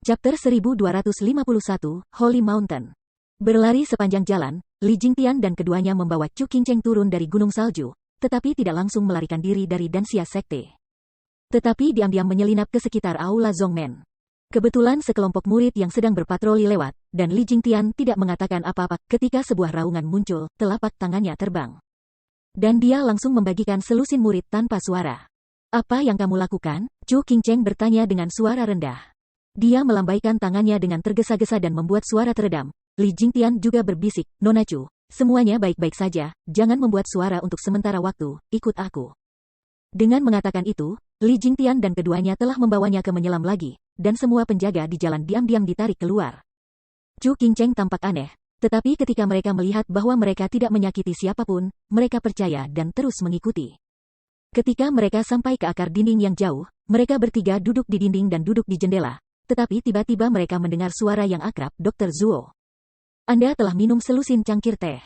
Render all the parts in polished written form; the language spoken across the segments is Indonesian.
Chapter 1251, Holy Mountain. Berlari sepanjang jalan, Li Jingtian dan keduanya membawa Chu Qingcheng turun dari gunung salju, tetapi tidak langsung melarikan diri dari Danxia Sekte. Tetapi diam-diam menyelinap ke sekitar Aula Zongmen. Kebetulan sekelompok murid yang sedang berpatroli lewat, dan Li Jingtian tidak mengatakan apa-apa ketika sebuah raungan muncul, telapak tangannya terbang. Dan dia langsung membagikan selusin murid tanpa suara. "Apa yang kamu lakukan?" Chu Qingcheng bertanya dengan suara rendah. Dia melambaikan tangannya dengan tergesa-gesa dan membuat suara teredam. Li Jingtian juga berbisik, "Nona Chu, semuanya baik-baik saja, jangan membuat suara untuk sementara waktu, ikut aku." Dengan mengatakan itu, Li Jingtian dan keduanya telah membawanya ke menyelam lagi, dan semua penjaga di jalan diam-diam ditarik keluar. Chu Qingcheng tampak aneh, tetapi ketika mereka melihat bahwa mereka tidak menyakiti siapapun, mereka percaya dan terus mengikuti. Ketika mereka sampai ke akar dinding yang jauh, mereka bertiga duduk di dinding dan duduk di jendela. Tetapi tiba-tiba mereka mendengar suara yang akrab, "Dr. Zuo. Anda telah minum selusin cangkir teh.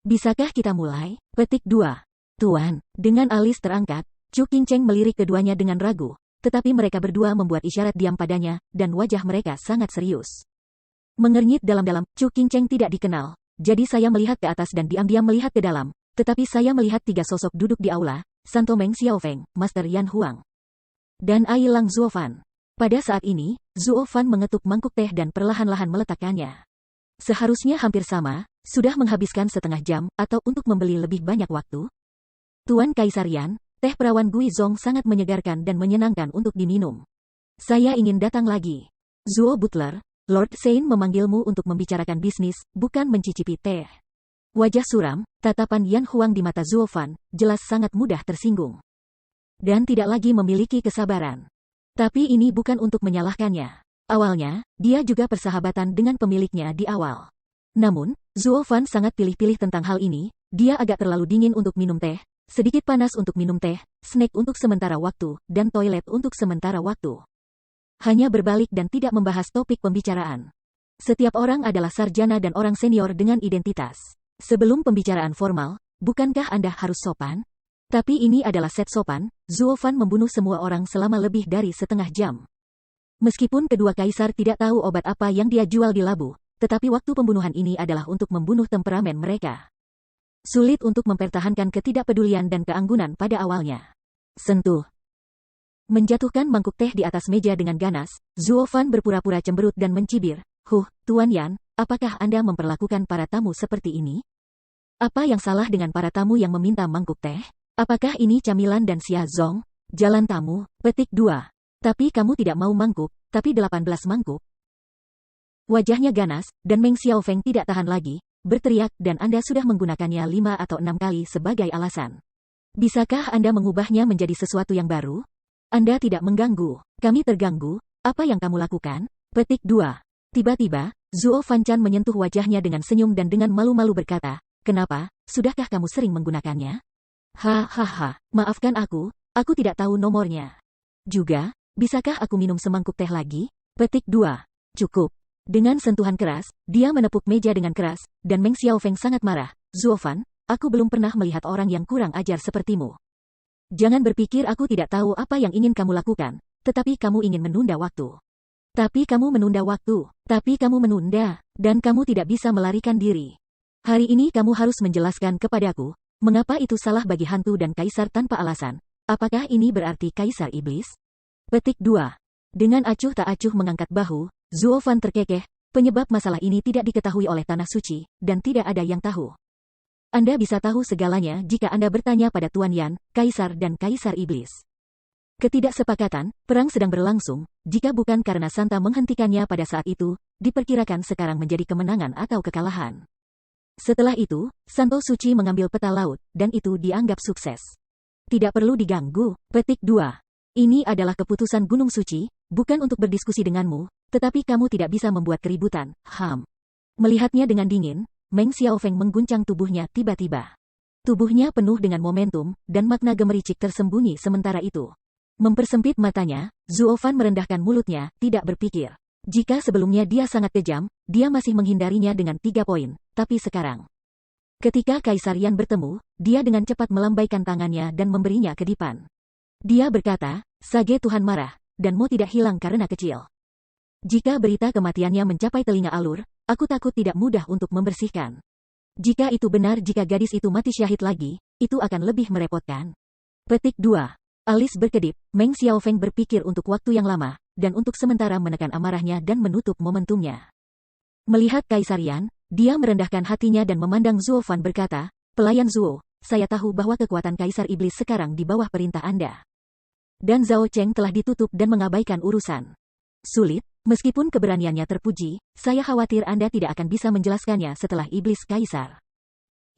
Bisakah kita mulai?" Petik 2. "Tuan." Dengan alis terangkat, Chu Qingcheng melirik keduanya dengan ragu, tetapi mereka berdua membuat isyarat diam padanya, dan wajah mereka sangat serius. Mengernyit dalam-dalam, Chu Qingcheng tidak dikenal, jadi saya melihat ke atas dan diam-diam melihat ke dalam, tetapi saya melihat tiga sosok duduk di aula, Santo Meng Xiaofeng, Master Yan Huang, dan Ai Lang Zuofan. Pada saat ini, Zuofan mengetuk mangkuk teh dan perlahan-lahan meletakkannya. Seharusnya hampir sama, sudah menghabiskan setengah jam, atau untuk membeli lebih banyak waktu. "Tuan Kaisar Yan, teh perawan Guizong sangat menyegarkan dan menyenangkan untuk diminum. Saya ingin datang lagi." "Zuo Butler, Lord Sein memanggilmu untuk membicarakan bisnis, bukan mencicipi teh." Wajah suram, tatapan Yan Huang di mata Zuofan, jelas sangat mudah tersinggung. Dan tidak lagi memiliki kesabaran. Tapi ini bukan untuk menyalahkannya. Awalnya, dia juga persahabatan dengan pemiliknya di awal. Namun, Zuofan sangat pilih-pilih tentang hal ini, dia agak terlalu dingin untuk minum teh, sedikit panas untuk minum teh, snack untuk sementara waktu, dan toilet untuk sementara waktu. Hanya berbalik dan tidak membahas topik pembicaraan. Setiap orang adalah sarjana dan orang senior dengan identitas. Sebelum pembicaraan formal, bukankah Anda harus sopan? Tapi ini adalah set sopan, Zuofan membunuh semua orang selama lebih dari setengah jam. Meskipun kedua kaisar tidak tahu obat apa yang dia jual di labu, tetapi waktu pembunuhan ini adalah untuk membunuh temperamen mereka. Sulit untuk mempertahankan ketidakpedulian dan keanggunan pada awalnya. Sentuh. Menjatuhkan mangkuk teh di atas meja dengan ganas, Zuofan berpura-pura cemberut dan mencibir, Tuan Yan, apakah Anda memperlakukan para tamu seperti ini? Apa yang salah dengan para tamu yang meminta mangkuk teh? Apakah ini camilan dan Xia Zong? Jalan tamu?" Petik 2. "Tapi kamu tidak mau mangkuk, tapi 18 mangkuk." Wajahnya ganas, dan Meng Xiaofeng tidak tahan lagi, berteriak, "Dan Anda sudah menggunakannya 5 atau 6 kali sebagai alasan. Bisakah Anda mengubahnya menjadi sesuatu yang baru? Anda tidak mengganggu. Kami terganggu. Apa yang kamu lakukan?" Petik 2. Tiba-tiba, Zuo Fanchan menyentuh wajahnya dengan senyum dan dengan malu-malu berkata, "Kenapa? Sudahkah kamu sering menggunakannya?" "Hahaha, maafkan aku tidak tahu nomornya. Juga, bisakah aku minum semangkuk teh lagi?" Petik 2. "Cukup." Dengan sentuhan keras, dia menepuk meja dengan keras, dan Meng Xiaofeng sangat marah. "Zuofan, aku belum pernah melihat orang yang kurang ajar sepertimu. Jangan berpikir aku tidak tahu apa yang ingin kamu lakukan, tetapi kamu ingin menunda waktu. Tapi kamu menunda waktu, dan kamu tidak bisa melarikan diri. Hari ini kamu harus menjelaskan kepadaku, mengapa itu salah bagi hantu dan kaisar tanpa alasan. Apakah ini berarti kaisar iblis?" Petik 2. Dengan acuh tak acuh mengangkat bahu, Zuofan terkekeh, penyebab masalah ini tidak diketahui oleh Tanah Suci, dan tidak ada yang tahu. Anda bisa tahu segalanya jika Anda bertanya pada Tuan Yan, kaisar dan kaisar iblis. Ketidaksepakatan, perang sedang berlangsung, jika bukan karena Santa menghentikannya pada saat itu, diperkirakan sekarang menjadi kemenangan atau kekalahan. Setelah itu, Santo Suci mengambil peta laut, dan itu dianggap sukses. Tidak perlu diganggu. Petik 2. Ini adalah keputusan Gunung Suci, bukan untuk berdiskusi denganmu, tetapi kamu tidak bisa membuat keributan. Melihatnya dengan dingin, Meng Xiaofeng mengguncang tubuhnya tiba-tiba. Tubuhnya penuh dengan momentum, dan makna gemericik tersembunyi sementara itu. Mempersempit matanya, Zuofan merendahkan mulutnya, tidak berpikir. Jika sebelumnya dia sangat kejam, dia masih menghindarinya dengan 3 poin, tapi sekarang. Ketika Kaisar Yan bertemu, dia dengan cepat melambaikan tangannya dan memberinya kedipan. Dia berkata, "Sage Tuhan marah, dan mau tidak hilang karena kecil." Jika berita kematiannya mencapai telinga alur, aku takut tidak mudah untuk membersihkan. Jika itu benar, jika gadis itu mati syahid lagi, itu akan lebih merepotkan. Petik 2. Alis berkedip, Meng Xiaofeng berpikir untuk waktu yang lama, dan untuk sementara menekan amarahnya dan menutup momentumnya. Melihat Kaisar Yan, dia merendahkan hatinya dan memandang Zuo Fan berkata, "Pelayan Zuo, saya tahu bahwa kekuatan Kaisar Iblis sekarang di bawah perintah Anda. Dan Zhao Cheng telah ditutup dan mengabaikan urusan. Sulit, meskipun keberaniannya terpuji, saya khawatir Anda tidak akan bisa menjelaskannya setelah Iblis Kaisar.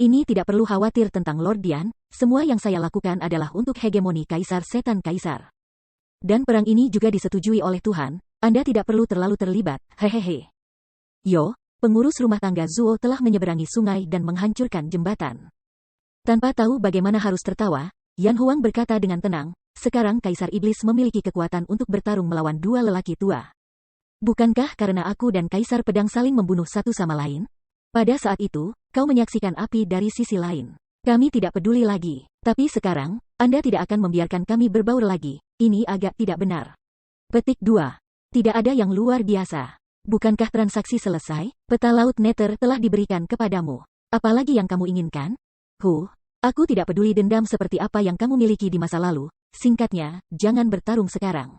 Ini tidak perlu khawatir tentang Lord Dian, semua yang saya lakukan adalah untuk hegemoni Kaisar Setan Kaisar. Dan perang ini juga disetujui oleh Tuhan, Anda tidak perlu terlalu terlibat, hehehe." Yo, pengurus rumah tangga Zuo telah menyeberangi sungai dan menghancurkan jembatan. Tanpa tahu bagaimana harus tertawa, Yan Huang berkata dengan tenang, "Sekarang Kaisar Iblis memiliki kekuatan untuk bertarung melawan dua lelaki tua. Bukankah karena aku dan Kaisar Pedang saling membunuh satu sama lain? Pada saat itu, kau menyaksikan api dari sisi lain. Kami tidak peduli lagi. Tapi sekarang, Anda tidak akan membiarkan kami berbaur lagi. Ini agak tidak benar." Petik 2. Tidak ada yang luar biasa. Bukankah transaksi selesai? Peta laut Nether telah diberikan kepadamu. Apalagi yang kamu inginkan? Aku tidak peduli dendam seperti apa yang kamu miliki di masa lalu. Singkatnya, jangan bertarung sekarang.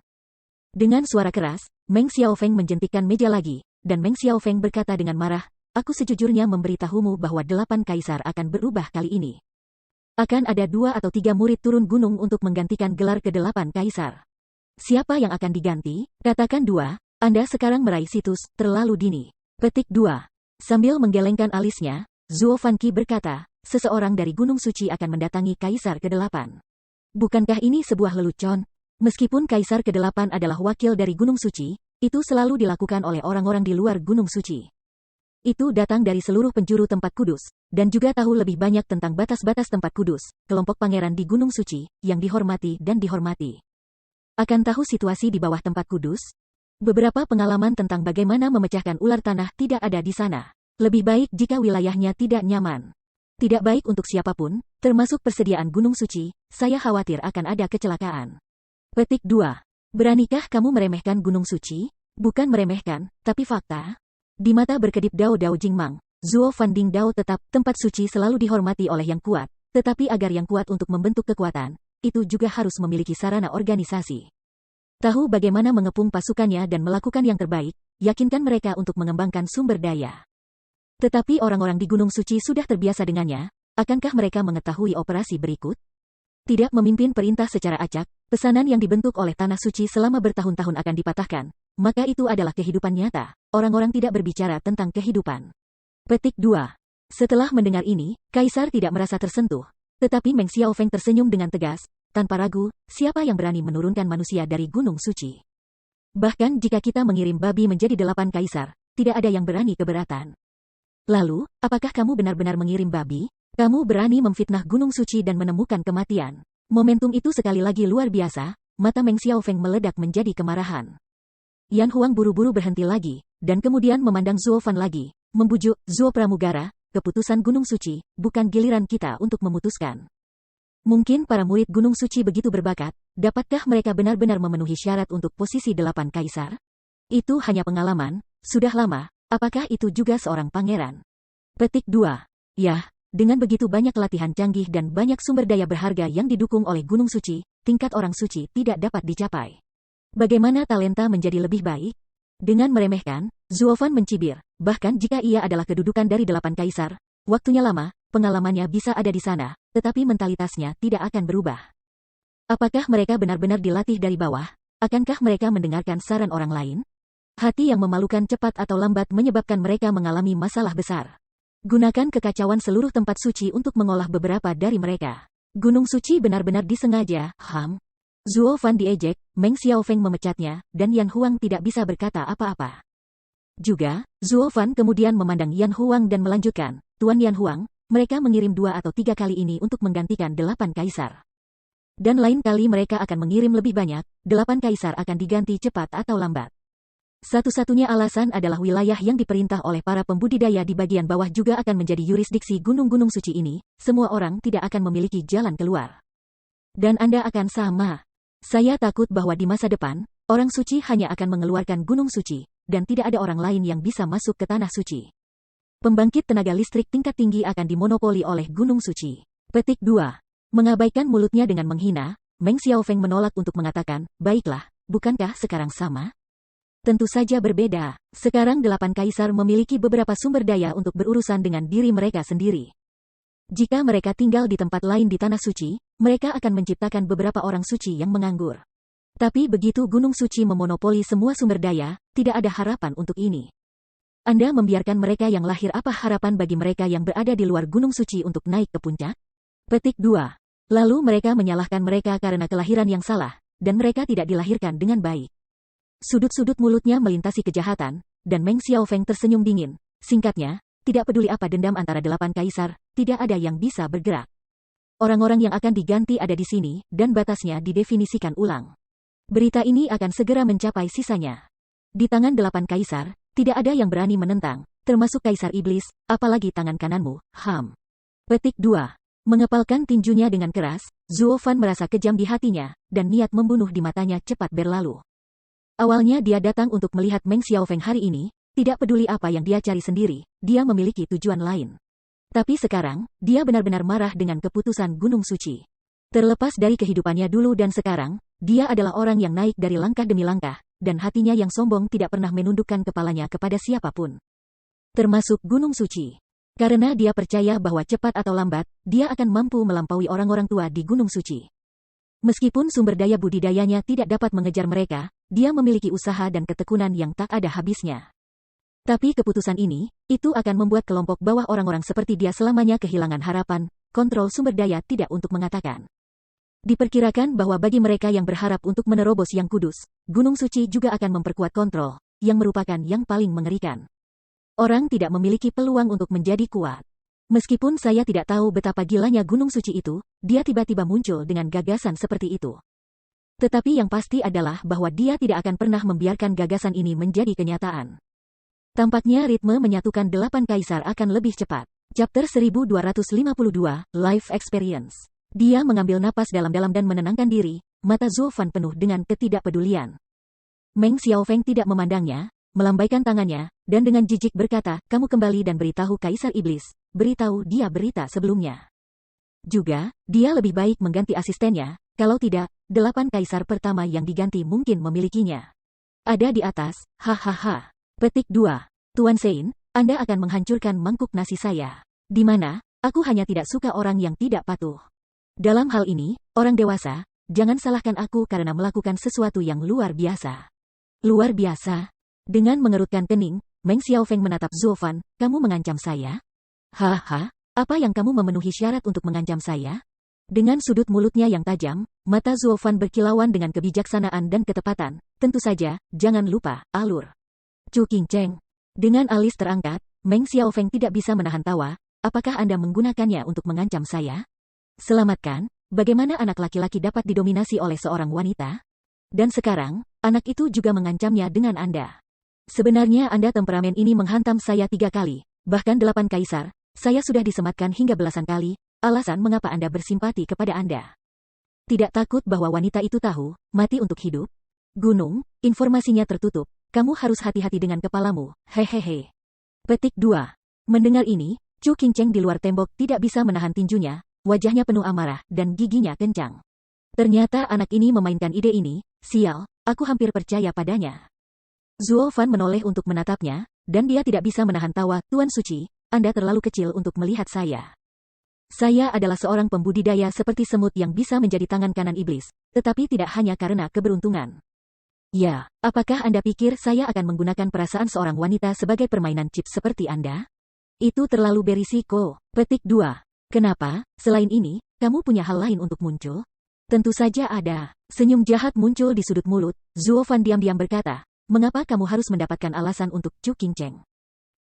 Dengan suara keras, Meng Xiaofeng menjentikkan meja lagi, dan Meng Xiaofeng berkata dengan marah, "Aku sejujurnya memberitahumu bahwa 8 kaisar akan berubah kali ini. Akan ada 2 atau 3 murid turun gunung untuk menggantikan gelar ke-8 kaisar. Siapa yang akan diganti? Katakan 2, Anda sekarang meraih situs terlalu dini." Petik 2. Sambil menggelengkan alisnya, Zuo Fanqi berkata, "Seseorang dari Gunung Suci akan mendatangi Kaisar ke-8. Bukankah ini sebuah lelucon? Meskipun Kaisar ke-8 adalah wakil dari Gunung Suci, itu selalu dilakukan oleh orang-orang di luar Gunung Suci. Itu datang dari seluruh penjuru tempat kudus, dan juga tahu lebih banyak tentang batas-batas tempat kudus, kelompok pangeran di Gunung Suci, yang dihormati dan dihormati. Akan tahu situasi di bawah tempat kudus? Beberapa pengalaman tentang bagaimana memecahkan ular tanah tidak ada di sana. Lebih baik jika wilayahnya tidak nyaman. Tidak baik untuk siapapun, termasuk persediaan Gunung Suci, saya khawatir akan ada kecelakaan." Petik 2. Beranikah kamu meremehkan Gunung Suci? Bukan meremehkan, tapi fakta. Di mata berkedip Dao Dao Jingmang, Zuo Fanding Dao tetap, tempat suci selalu dihormati oleh yang kuat, tetapi agar yang kuat untuk membentuk kekuatan, itu juga harus memiliki sarana organisasi. Tahu bagaimana mengepung pasukannya dan melakukan yang terbaik, yakinkan mereka untuk mengembangkan sumber daya. Tetapi orang-orang di Gunung Suci sudah terbiasa dengannya, akankah mereka mengetahui operasi berikut? Tidak memimpin perintah secara acak, pesanan yang dibentuk oleh Tanah Suci selama bertahun-tahun akan dipatahkan, maka itu adalah kehidupan nyata, orang-orang tidak berbicara tentang kehidupan. Petik 2. Setelah mendengar ini, Kaisar tidak merasa tersentuh, tetapi Meng Xiaofeng tersenyum dengan tegas, tanpa ragu, siapa yang berani menurunkan manusia dari Gunung Suci? Bahkan jika kita mengirim babi menjadi 8 kaisar, tidak ada yang berani keberatan. Lalu, apakah kamu benar-benar mengirim babi? Kamu berani memfitnah Gunung Suci dan menemukan kematian. Momentum itu sekali lagi luar biasa, mata Meng Xiaofeng meledak menjadi kemarahan. Yan Huang buru-buru berhenti lagi, dan kemudian memandang Zuo Fan lagi, membujuk, "Zuo Pramugara, keputusan Gunung Suci, bukan giliran kita untuk memutuskan. Mungkin para murid Gunung Suci begitu berbakat, dapatkah mereka benar-benar memenuhi syarat untuk posisi 8 kaisar? Itu hanya pengalaman, sudah lama. Apakah itu juga seorang pangeran?" Petik 2. Yah, dengan begitu banyak latihan canggih dan banyak sumber daya berharga yang didukung oleh Gunung Suci, tingkat orang suci tidak dapat dicapai. Bagaimana talenta menjadi lebih baik? Dengan meremehkan, Zuo Fan mencibir, bahkan jika ia adalah kedudukan dari 8 kaisar, waktunya lama, pengalamannya bisa ada di sana, tetapi mentalitasnya tidak akan berubah. Apakah mereka benar-benar dilatih dari bawah? Akankah mereka mendengarkan saran orang lain? Hati yang memalukan cepat atau lambat menyebabkan mereka mengalami masalah besar. Gunakan kekacauan seluruh tempat suci untuk mengolah beberapa dari mereka. Gunung Suci benar-benar disengaja, Zuo Fan diejek, Meng Xiaofeng memecatnya, dan Yan Huang tidak bisa berkata apa-apa. Juga, Zuo Fan kemudian memandang Yan Huang dan melanjutkan, "Tuan Yan Huang, mereka mengirim 2 atau 3 kali ini untuk menggantikan 8 kaisar. Dan lain kali mereka akan mengirim lebih banyak, 8 kaisar akan diganti cepat atau lambat. Satu-satunya alasan adalah wilayah yang diperintah oleh para pembudidaya di bagian bawah juga akan menjadi yurisdiksi gunung-gunung suci ini, semua orang tidak akan memiliki jalan keluar. Dan Anda akan sama. Saya takut bahwa di masa depan, orang suci hanya akan mengeluarkan gunung suci, dan tidak ada orang lain yang bisa masuk ke Tanah Suci. Pembangkit tenaga listrik tingkat tinggi akan dimonopoli oleh Gunung Suci. Petik 2. Mengabaikan mulutnya dengan menghina, Meng Xiaofeng menolak untuk mengatakan, baiklah, bukankah sekarang sama? Tentu saja berbeda. Sekarang 8 kaisar memiliki beberapa sumber daya untuk berurusan dengan diri mereka sendiri. Jika mereka tinggal di tempat lain di Tanah Suci, mereka akan menciptakan beberapa orang suci yang menganggur. Tapi begitu Gunung Suci memonopoli semua sumber daya, tidak ada harapan untuk ini. Anda membiarkan mereka yang lahir, apa harapan bagi mereka yang berada di luar Gunung Suci untuk naik ke puncak? Petik 2. Lalu mereka menyalahkan mereka karena kelahiran yang salah, dan mereka tidak dilahirkan dengan baik. Sudut-sudut mulutnya melintasi kejahatan, dan Meng Xiaofeng tersenyum dingin. Singkatnya, tidak peduli apa dendam antara 8 kaisar, tidak ada yang bisa bergerak. Orang-orang yang akan diganti ada di sini, dan batasnya didefinisikan ulang. Berita ini akan segera mencapai sisanya. Di tangan 8 kaisar, tidak ada yang berani menentang, termasuk Kaisar Iblis, apalagi tangan kananmu, Ham. Petik 2. Mengepalkan tinjunya dengan keras, Zuo Fan merasa kejam di hatinya, dan niat membunuh di matanya cepat berlalu. Awalnya dia datang untuk melihat Meng Xiaofeng hari ini, tidak peduli apa yang dia cari sendiri, dia memiliki tujuan lain. Tapi sekarang, dia benar-benar marah dengan keputusan Gunung Suci. Terlepas dari kehidupannya dulu dan sekarang, dia adalah orang yang naik dari langkah demi langkah, dan hatinya yang sombong tidak pernah menundukkan kepalanya kepada siapapun. Termasuk Gunung Suci. Karena dia percaya bahwa cepat atau lambat, dia akan mampu melampaui orang-orang tua di Gunung Suci. Meskipun sumber daya budidayanya tidak dapat mengejar mereka, dia memiliki usaha dan ketekunan yang tak ada habisnya. Tapi keputusan ini, itu akan membuat kelompok bawah orang-orang seperti dia selamanya kehilangan harapan, kontrol sumber daya tidak untuk mengatakan. Diperkirakan bahwa bagi mereka yang berharap untuk menerobos yang kudus, Gunung Suci juga akan memperkuat kontrol, yang merupakan yang paling mengerikan. Orang tidak memiliki peluang untuk menjadi kuat. Meskipun saya tidak tahu betapa gilanya Gunung Suci itu, dia tiba-tiba muncul dengan gagasan seperti itu. Tetapi yang pasti adalah bahwa dia tidak akan pernah membiarkan gagasan ini menjadi kenyataan. Tampaknya ritme menyatukan 8 kaisar akan lebih cepat. Chapter 1252, Life Experience. Dia mengambil napas dalam-dalam dan menenangkan diri, mata Zuo Fan penuh dengan ketidakpedulian. Meng Xiaofeng tidak memandangnya, melambaikan tangannya, dan dengan jijik berkata, kamu kembali dan beritahu Kaisar Iblis, beritahu dia berita sebelumnya. Juga, dia lebih baik mengganti asistennya, kalau tidak, 8 kaisar pertama yang diganti mungkin memilikinya. Ada di atas, hahaha. Petik 2. Tuan Sein, Anda akan menghancurkan mangkuk nasi saya. Di mana, aku hanya tidak suka orang yang tidak patuh. Dalam hal ini, orang dewasa, jangan salahkan aku karena melakukan sesuatu yang luar biasa. Luar biasa? Dengan mengerutkan kening, Meng Xiaofeng menatap Zuo Fan, kamu mengancam saya? Haha, apa yang kamu memenuhi syarat untuk mengancam saya? Dengan sudut mulutnya yang tajam, mata Zuo Fan berkilauan dengan kebijaksanaan dan ketepatan. Tentu saja, jangan lupa, alur. Chu Qingcheng. Dengan alis terangkat, Meng Xiaofeng tidak bisa menahan tawa, apakah Anda menggunakannya untuk mengancam saya? Selamatkan, bagaimana anak laki-laki dapat didominasi oleh seorang wanita? Dan sekarang, anak itu juga mengancamnya dengan Anda. Sebenarnya Anda temperamen ini menghantam saya 3 kali, bahkan 8 kaisar, saya sudah disematkan hingga belasan kali, alasan mengapa Anda bersimpati kepada Anda. Tidak takut bahwa wanita itu tahu, mati untuk hidup? Gunung, informasinya tertutup, kamu harus hati-hati dengan kepalamu, hehehe. Petik 2. Mendengar ini, Chu Qingcheng di luar tembok tidak bisa menahan tinjunya, wajahnya penuh amarah, dan giginya kencang. Ternyata anak ini memainkan ide ini, sial, aku hampir percaya padanya. Zuo Fan menoleh untuk menatapnya, dan dia tidak bisa menahan tawa, Tuan Suci, Anda terlalu kecil untuk melihat saya. Saya adalah seorang pembudidaya seperti semut yang bisa menjadi tangan kanan iblis, tetapi tidak hanya karena keberuntungan. Ya, apakah Anda pikir saya akan menggunakan perasaan seorang wanita sebagai permainan chip seperti Anda? Itu terlalu berisiko. Petik 2. Kenapa, selain ini, kamu punya hal lain untuk muncul? Tentu saja ada. Senyum jahat muncul di sudut mulut, Zuo Fan diam-diam berkata, mengapa kamu harus mendapatkan alasan untuk Chu Qingcheng?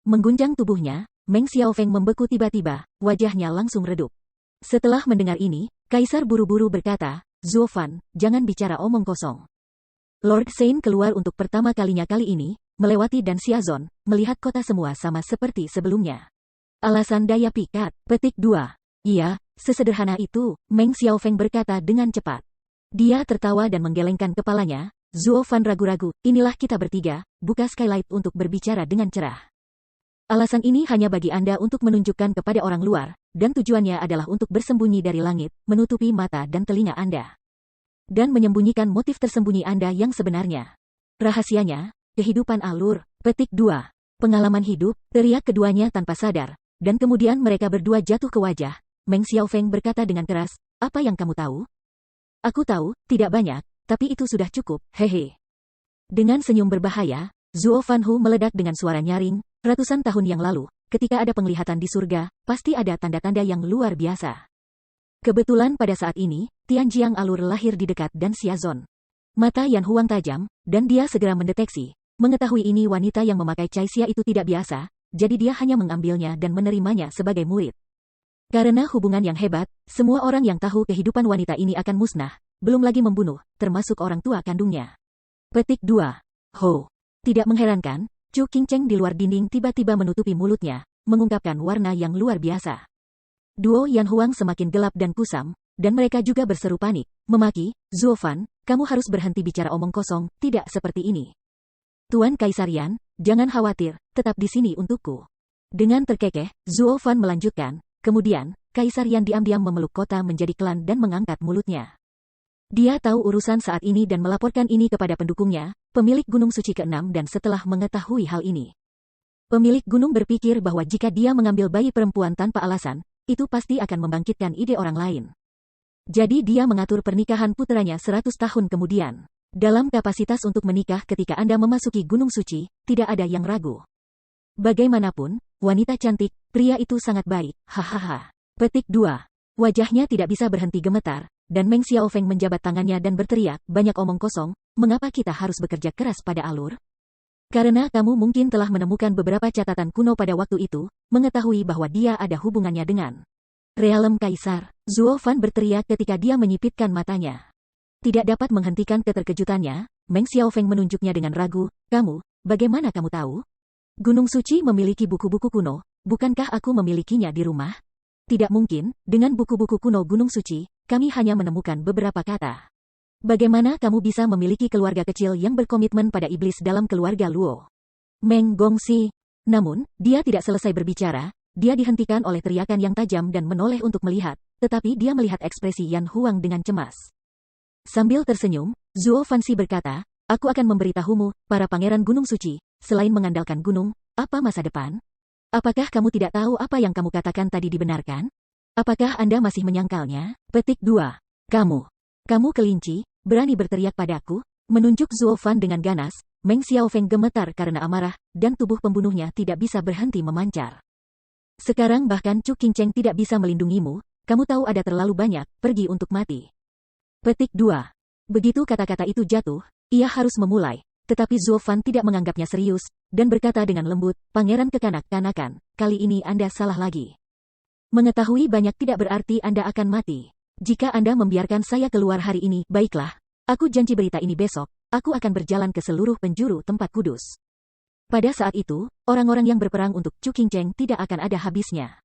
Mengguncang tubuhnya, Meng Xiaofeng membeku tiba-tiba, wajahnya langsung redup. Setelah mendengar ini, Kaisar buru-buru berkata, Zuo Fan, jangan bicara omong kosong. Lord Sein keluar untuk pertama kalinya kali ini, melewati Dan Xiazon, melihat kota semua sama seperti sebelumnya. Alasan daya pikat. Petik 2. Iya, sesederhana itu, Meng Xiaofeng berkata dengan cepat. Dia tertawa dan menggelengkan kepalanya, Zuo Fan ragu-ragu, inilah kita bertiga, buka skylight untuk berbicara dengan cerah. Alasan ini hanya bagi Anda untuk menunjukkan kepada orang luar, dan tujuannya adalah untuk bersembunyi dari langit, menutupi mata dan telinga Anda. Dan menyembunyikan motif tersembunyi Anda yang sebenarnya. Rahasianya, kehidupan alur. Petik 2. Pengalaman hidup, teriak keduanya tanpa sadar, dan kemudian mereka berdua jatuh ke wajah. Meng Xiaofeng berkata dengan keras, apa yang kamu tahu? Aku tahu, tidak banyak, tapi itu sudah cukup, hehe. Dengan senyum berbahaya, Zuo Fanhu meledak dengan suara nyaring, ratusan tahun yang lalu, ketika ada penglihatan di surga, pasti ada tanda-tanda yang luar biasa. Kebetulan pada saat ini, Tianjiang Alur lahir di dekat Dan Xiazon. Mata Yan Huang tajam, dan dia segera mendeteksi. Mengetahui ini wanita yang memakai Caixia itu tidak biasa, jadi dia hanya mengambilnya dan menerimanya sebagai murid. Karena hubungan yang hebat, semua orang yang tahu kehidupan wanita ini akan musnah, belum lagi membunuh, termasuk orang tua kandungnya. Petik 2. Ho. Tidak mengherankan, Chu Qingcheng di luar dinding tiba-tiba menutupi mulutnya, mengungkapkan warna yang luar biasa. Duo Yan Huang semakin gelap dan kusam, dan mereka juga berseru panik, memaki, Zuo Fan, kamu harus berhenti bicara omong kosong, tidak seperti ini. Tuan Kaisar Yan, jangan khawatir, tetap di sini untukku. Dengan terkekeh, Zuo Fan melanjutkan, kemudian, Kaisar Yan diam-diam memeluk kota menjadi klan dan mengangkat mulutnya. Dia tahu urusan saat ini dan melaporkan ini kepada pendukungnya, pemilik Gunung Suci ke-6 dan setelah mengetahui hal ini. Pemilik gunung berpikir bahwa jika dia mengambil bayi perempuan tanpa alasan, itu pasti akan membangkitkan ide orang lain. Jadi dia mengatur pernikahan putranya 100 tahun kemudian. Dalam kapasitas untuk menikah ketika Anda memasuki Gunung Suci, tidak ada yang ragu. Bagaimanapun, wanita cantik, pria itu sangat baik, hahaha. Petik 2. Wajahnya tidak bisa berhenti gemetar, dan Meng Xiaofeng menjabat tangannya dan berteriak, banyak omong kosong, mengapa kita harus bekerja keras pada alur? Karena kamu mungkin telah menemukan beberapa catatan kuno pada waktu itu, mengetahui bahwa dia ada hubungannya dengan realem Kaisar. Zuo Fan berteriak ketika dia menyipitkan matanya. Tidak dapat menghentikan keterkejutannya, Meng Xiaofeng menunjuknya dengan ragu, kamu, bagaimana kamu tahu? Gunung Suci memiliki buku-buku kuno, bukankah aku memilikinya di rumah? Tidak mungkin, dengan buku-buku kuno Gunung Suci, kami hanya menemukan beberapa kata. Bagaimana kamu bisa memiliki keluarga kecil yang berkomitmen pada iblis dalam keluarga Luo? Meng Gongxi. Namun, dia tidak selesai berbicara, dia dihentikan oleh teriakan yang tajam dan menoleh untuk melihat, tetapi dia melihat ekspresi Yan Huang dengan cemas. Sambil tersenyum, Zuo Fanxi berkata, aku akan memberitahumu, para pangeran Gunung Suci, selain mengandalkan gunung, apa masa depan? Apakah kamu tidak tahu apa yang kamu katakan tadi dibenarkan? Apakah Anda masih menyangkalnya? Petik 2. Kamu kelinci, berani berteriak padaku? Menunjuk Zuo Fan dengan ganas, Meng Xiaofeng gemetar karena amarah, dan tubuh pembunuhnya tidak bisa berhenti memancar. Sekarang bahkan Chu Qingcheng tidak bisa melindungimu, kamu tahu ada terlalu banyak, pergi untuk mati. Petik 2. Begitu kata-kata itu jatuh, ia harus memulai, tetapi Zuo Fan tidak menganggapnya serius, dan berkata dengan lembut, Pangeran kekanak-kanakan, kali ini Anda salah lagi. Mengetahui banyak tidak berarti Anda akan mati. Jika Anda membiarkan saya keluar hari ini, baiklah. Aku janji berita ini besok, aku akan berjalan ke seluruh penjuru tempat kudus. Pada saat itu, orang-orang yang berperang untuk Chu Qingcheng tidak akan ada habisnya.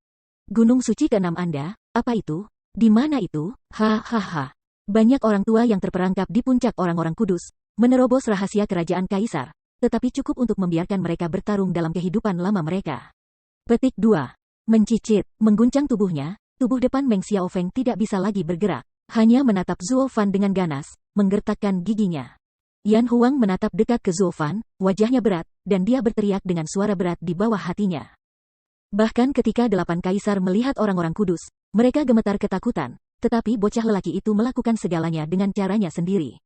Gunung Suci ke-6 Anda, apa itu? Di mana itu? Hahaha. Banyak orang tua yang terperangkap di puncak orang-orang kudus, menerobos rahasia kerajaan Kaisar, tetapi cukup untuk membiarkan mereka bertarung dalam kehidupan lama mereka. Petik 2. Mencicit, mengguncang tubuhnya, tubuh depan Meng Xiaofeng tidak bisa lagi bergerak, hanya menatap Zuo Fan dengan ganas, menggertakkan giginya. Yan Huang menatap dekat ke Zuo Fan, wajahnya berat, dan dia berteriak dengan suara berat di bawah hatinya. Bahkan ketika 8 kaisar melihat orang-orang kudus, mereka gemetar ketakutan, tetapi bocah lelaki itu melakukan segalanya dengan caranya sendiri.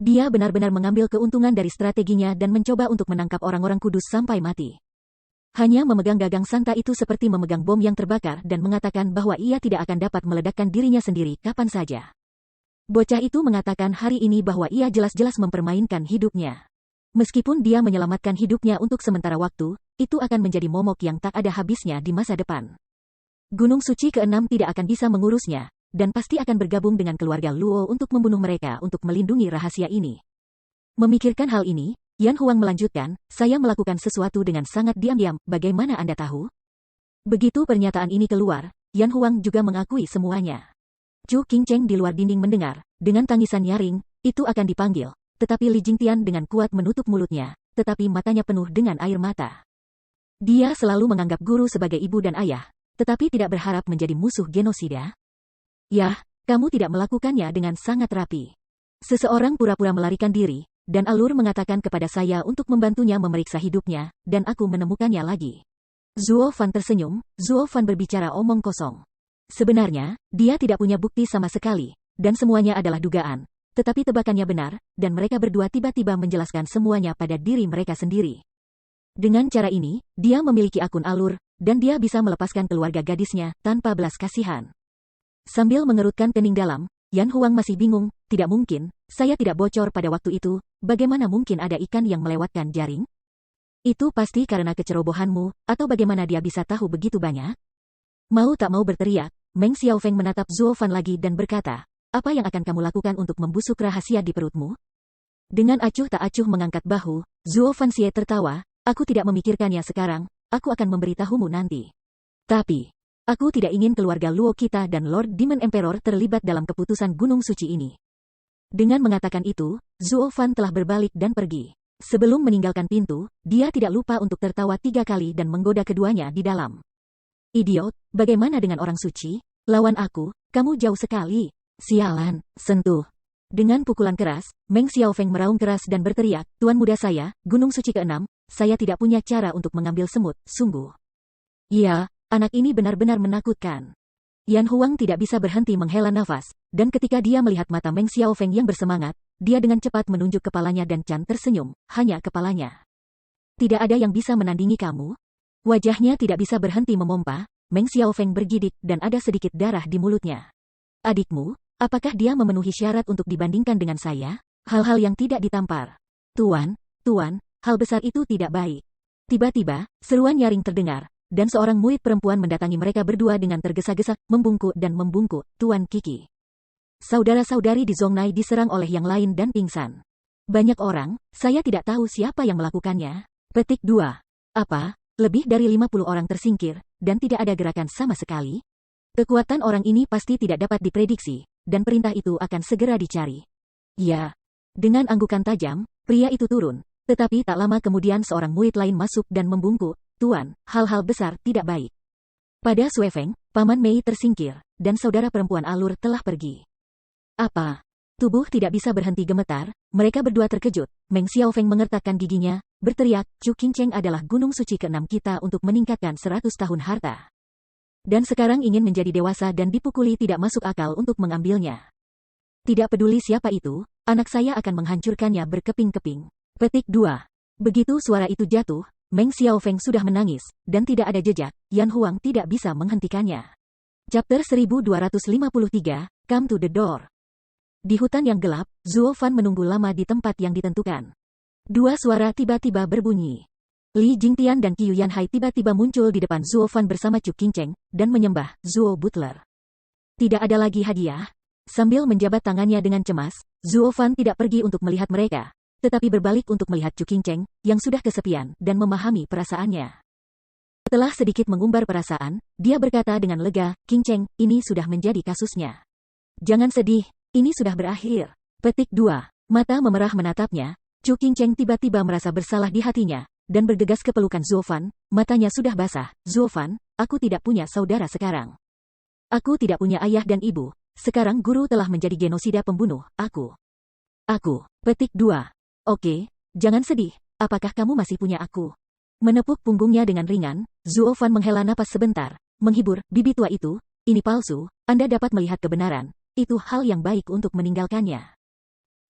Dia benar-benar mengambil keuntungan dari strateginya dan mencoba untuk menangkap orang-orang kudus sampai mati. Hanya memegang gagang santa itu seperti memegang bom yang terbakar dan mengatakan bahwa ia tidak akan dapat meledakkan dirinya sendiri kapan saja. Bocah itu mengatakan hari ini bahwa ia jelas-jelas mempermainkan hidupnya. Meskipun dia menyelamatkan hidupnya untuk sementara waktu, itu akan menjadi momok yang tak ada habisnya di masa depan. Gunung Suci ke-6 tidak akan bisa mengurusnya, dan pasti akan bergabung dengan keluarga Luo untuk membunuh mereka untuk melindungi rahasia ini. Memikirkan hal ini, Yan Huang melanjutkan, saya melakukan sesuatu dengan sangat diam-diam, bagaimana Anda tahu? Begitu pernyataan ini keluar, Yan Huang juga mengakui semuanya. Chu Qingcheng di luar dinding mendengar, dengan tangisan nyaring, itu akan dipanggil, tetapi Li Jingtian dengan kuat menutup mulutnya, tetapi matanya penuh dengan air mata. Dia selalu menganggap guru sebagai ibu dan ayah, tetapi tidak berharap menjadi musuh genosida. Yah, kamu tidak melakukannya dengan sangat rapi. Seseorang pura-pura melarikan diri, dan Alur mengatakan kepada saya untuk membantunya memeriksa hidupnya, dan aku menemukannya lagi. Zuo Fan tersenyum, Zuo Fan berbicara omong kosong. Sebenarnya, dia tidak punya bukti sama sekali, dan semuanya adalah dugaan. Tetapi tebakannya benar, dan mereka berdua tiba-tiba menjelaskan semuanya pada diri mereka sendiri. Dengan cara ini, dia memiliki akun Alur, dan dia bisa melepaskan keluarga gadisnya tanpa belas kasihan. Sambil mengerutkan kening dalam, Yan Huang masih bingung, tidak mungkin, saya tidak bocor pada waktu itu, bagaimana mungkin ada ikan yang melewatkan jaring? Itu pasti karena kecerobohanmu, atau bagaimana dia bisa tahu begitu banyak? Mau tak mau berteriak, Meng Xiaofeng menatap Zuo Fan lagi dan berkata, apa yang akan kamu lakukan untuk membusuk rahasia di perutmu? Dengan acuh tak acuh mengangkat bahu, Zuo Fan Xie tertawa, aku tidak memikirkannya sekarang, aku akan memberitahumu nanti. Tapi, aku tidak ingin keluarga Luo kita dan Lord Demon Emperor terlibat dalam keputusan Gunung Suci ini. Dengan mengatakan itu, Zuo Fan telah berbalik dan pergi. Sebelum meninggalkan pintu, dia tidak lupa untuk tertawa 3 kali dan menggoda keduanya di dalam. Idiot, bagaimana dengan orang suci? Lawan aku, kamu jauh sekali. Sialan, sentuh. Dengan pukulan keras, Meng Xiaofeng meraung keras dan berteriak, Tuan muda saya, Gunung Suci ke-6, saya tidak punya cara untuk mengambil semut, sungguh. Ya, anak ini benar-benar menakutkan. Yan Huang tidak bisa berhenti menghela nafas, dan ketika dia melihat mata Meng Xiaofeng yang bersemangat, dia dengan cepat menunjuk kepalanya dan Chan tersenyum, hanya kepalanya. Tidak ada yang bisa menandingi kamu? Wajahnya tidak bisa berhenti memompa, Meng Xiaofeng bergidik dan ada sedikit darah di mulutnya. Adikmu? Apakah dia memenuhi syarat untuk dibandingkan dengan saya? Hal-hal yang tidak ditampar. Tuan, hal besar itu tidak baik. Tiba-tiba, seruan nyaring terdengar, dan seorang murid perempuan mendatangi mereka berdua dengan tergesa-gesa, membungkuk dan membungkuk, Tuan Kiki. Saudara-saudari di Zongnai diserang oleh yang lain dan pingsan. Banyak orang, saya tidak tahu siapa yang melakukannya. Petik 2. Apa? Lebih dari 50 orang tersingkir, dan tidak ada gerakan sama sekali? Kekuatan orang ini pasti tidak dapat diprediksi, dan perintah itu akan segera dicari. Ya. Dengan anggukan tajam, pria itu turun, tetapi tak lama kemudian seorang murid lain masuk dan membungkuk, Tuan, hal-hal besar tidak baik. Pada Suefeng, Paman Mei tersingkir, dan saudara perempuan Alur telah pergi. Apa? Tubuh tidak bisa berhenti gemetar, mereka berdua terkejut, Meng Xiaofeng mengertakkan giginya, berteriak, Chu Qingcheng adalah gunung suci ke-6 kita untuk meningkatkan 100 tahun harta. Dan sekarang ingin menjadi dewasa dan dipukuli tidak masuk akal untuk mengambilnya. Tidak peduli siapa itu, anak saya akan menghancurkannya berkeping-keping. Petik 2. Begitu suara itu jatuh, Meng Xiaofeng sudah menangis, dan tidak ada jejak, Yan Huang tidak bisa menghentikannya. Chapter 1253, Come to the Door. Di hutan yang gelap, Zuo Fan menunggu lama di tempat yang ditentukan. Dua suara tiba-tiba berbunyi. Li Jingtian dan Qiu Yanhai tiba-tiba muncul di depan Zuo Fan bersama Chu Qingcheng, dan menyembah, Zuo Butler. Tidak ada lagi hadiah. Sambil menjabat tangannya dengan cemas, Zuo Fan tidak pergi untuk melihat mereka, tetapi berbalik untuk melihat Chu Qingcheng, yang sudah kesepian, dan memahami perasaannya. Setelah sedikit mengumbar perasaan, dia berkata dengan lega, Qingcheng, ini sudah menjadi kasusnya. Jangan sedih, ini sudah berakhir. Petik 2. Mata memerah menatapnya, Chu Qingcheng tiba-tiba merasa bersalah di hatinya, dan bergegas ke pelukan Zuo Fan, matanya sudah basah, Zuo Fan, aku tidak punya saudara sekarang. Aku tidak punya ayah dan ibu, sekarang guru telah menjadi genosida pembunuh, aku. Petik 2. Oke, jangan sedih, apakah kamu masih punya aku? Menepuk punggungnya dengan ringan, Zuo Fan menghela napas sebentar, menghibur, bibi tua itu, ini palsu, Anda dapat melihat kebenaran, itu hal yang baik untuk meninggalkannya.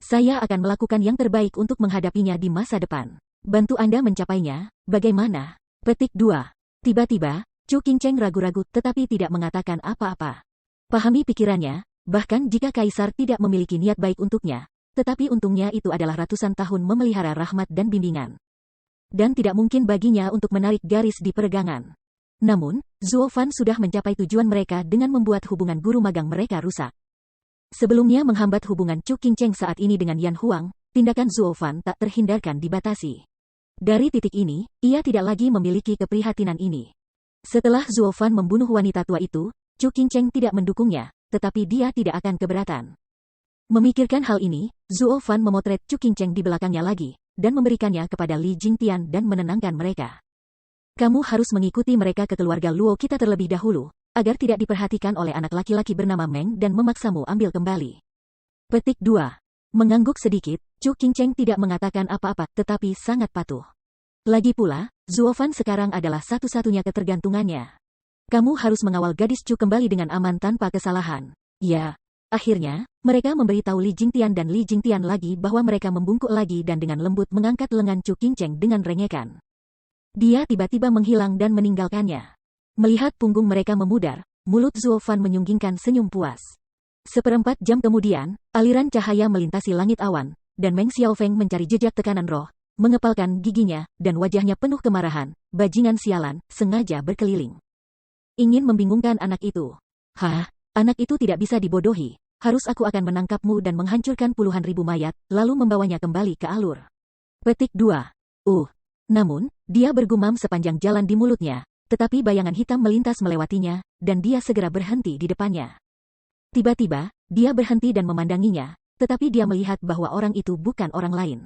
Saya akan melakukan yang terbaik untuk menghadapinya di masa depan. Bantu Anda mencapainya, bagaimana? Petik 2. Tiba-tiba, Chu Qingcheng ragu-ragu tetapi tidak mengatakan apa-apa. Pahami pikirannya, bahkan jika Kaisar tidak memiliki niat baik untuknya, tetapi untungnya itu adalah ratusan tahun memelihara rahmat dan bimbingan. Dan tidak mungkin baginya untuk menarik garis di peregangan. Namun, Zuo Fan sudah mencapai tujuan mereka dengan membuat hubungan guru magang mereka rusak. Sebelumnya menghambat hubungan Chu Qingcheng saat ini dengan Yan Huang, tindakan Zuo Fan tak terhindarkan dibatasi. Dari titik ini, ia tidak lagi memiliki keprihatinan ini. Setelah Zuo Fan membunuh wanita tua itu, Chu Qingcheng tidak mendukungnya, tetapi dia tidak akan keberatan. Memikirkan hal ini, Zuo Fan memotret Chu Qingcheng di belakangnya lagi, dan memberikannya kepada Li Jingtian dan menenangkan mereka. Kamu harus mengikuti mereka ke keluarga Luo kita terlebih dahulu, agar tidak diperhatikan oleh anak laki-laki bernama Meng dan memaksamu ambil kembali. Petik 2. Mengangguk sedikit, Chu Qingcheng tidak mengatakan apa-apa tetapi sangat patuh. Lagi pula, Zuo Fan sekarang adalah satu-satunya ketergantungannya. Kamu harus mengawal gadis Chu kembali dengan aman tanpa kesalahan. Ya. Akhirnya, mereka memberitahu Li Jingtian dan Li Jingtian lagi bahwa mereka membungkuk lagi dan dengan lembut mengangkat lengan Chu Qingcheng dengan rengekan. Dia tiba-tiba menghilang dan meninggalkannya. Melihat punggung mereka memudar, mulut Zuo Fan menyunggingkan senyum puas. Seperempat jam kemudian, aliran cahaya melintasi langit awan, dan Meng Xiaofeng mencari jejak tekanan roh, mengepalkan giginya, dan wajahnya penuh kemarahan. Bajingan sialan, sengaja berkeliling. Ingin membingungkan anak itu. Hah? Anak itu tidak bisa dibodohi. Harus aku akan menangkapmu dan menghancurkan puluhan ribu mayat, lalu membawanya kembali ke alur. Petik 2. Namun, dia bergumam sepanjang jalan di mulutnya, tetapi bayangan hitam melintas melewatinya, dan dia segera berhenti di depannya. Tiba-tiba, dia berhenti dan memandanginya, tetapi dia melihat bahwa orang itu bukan orang lain.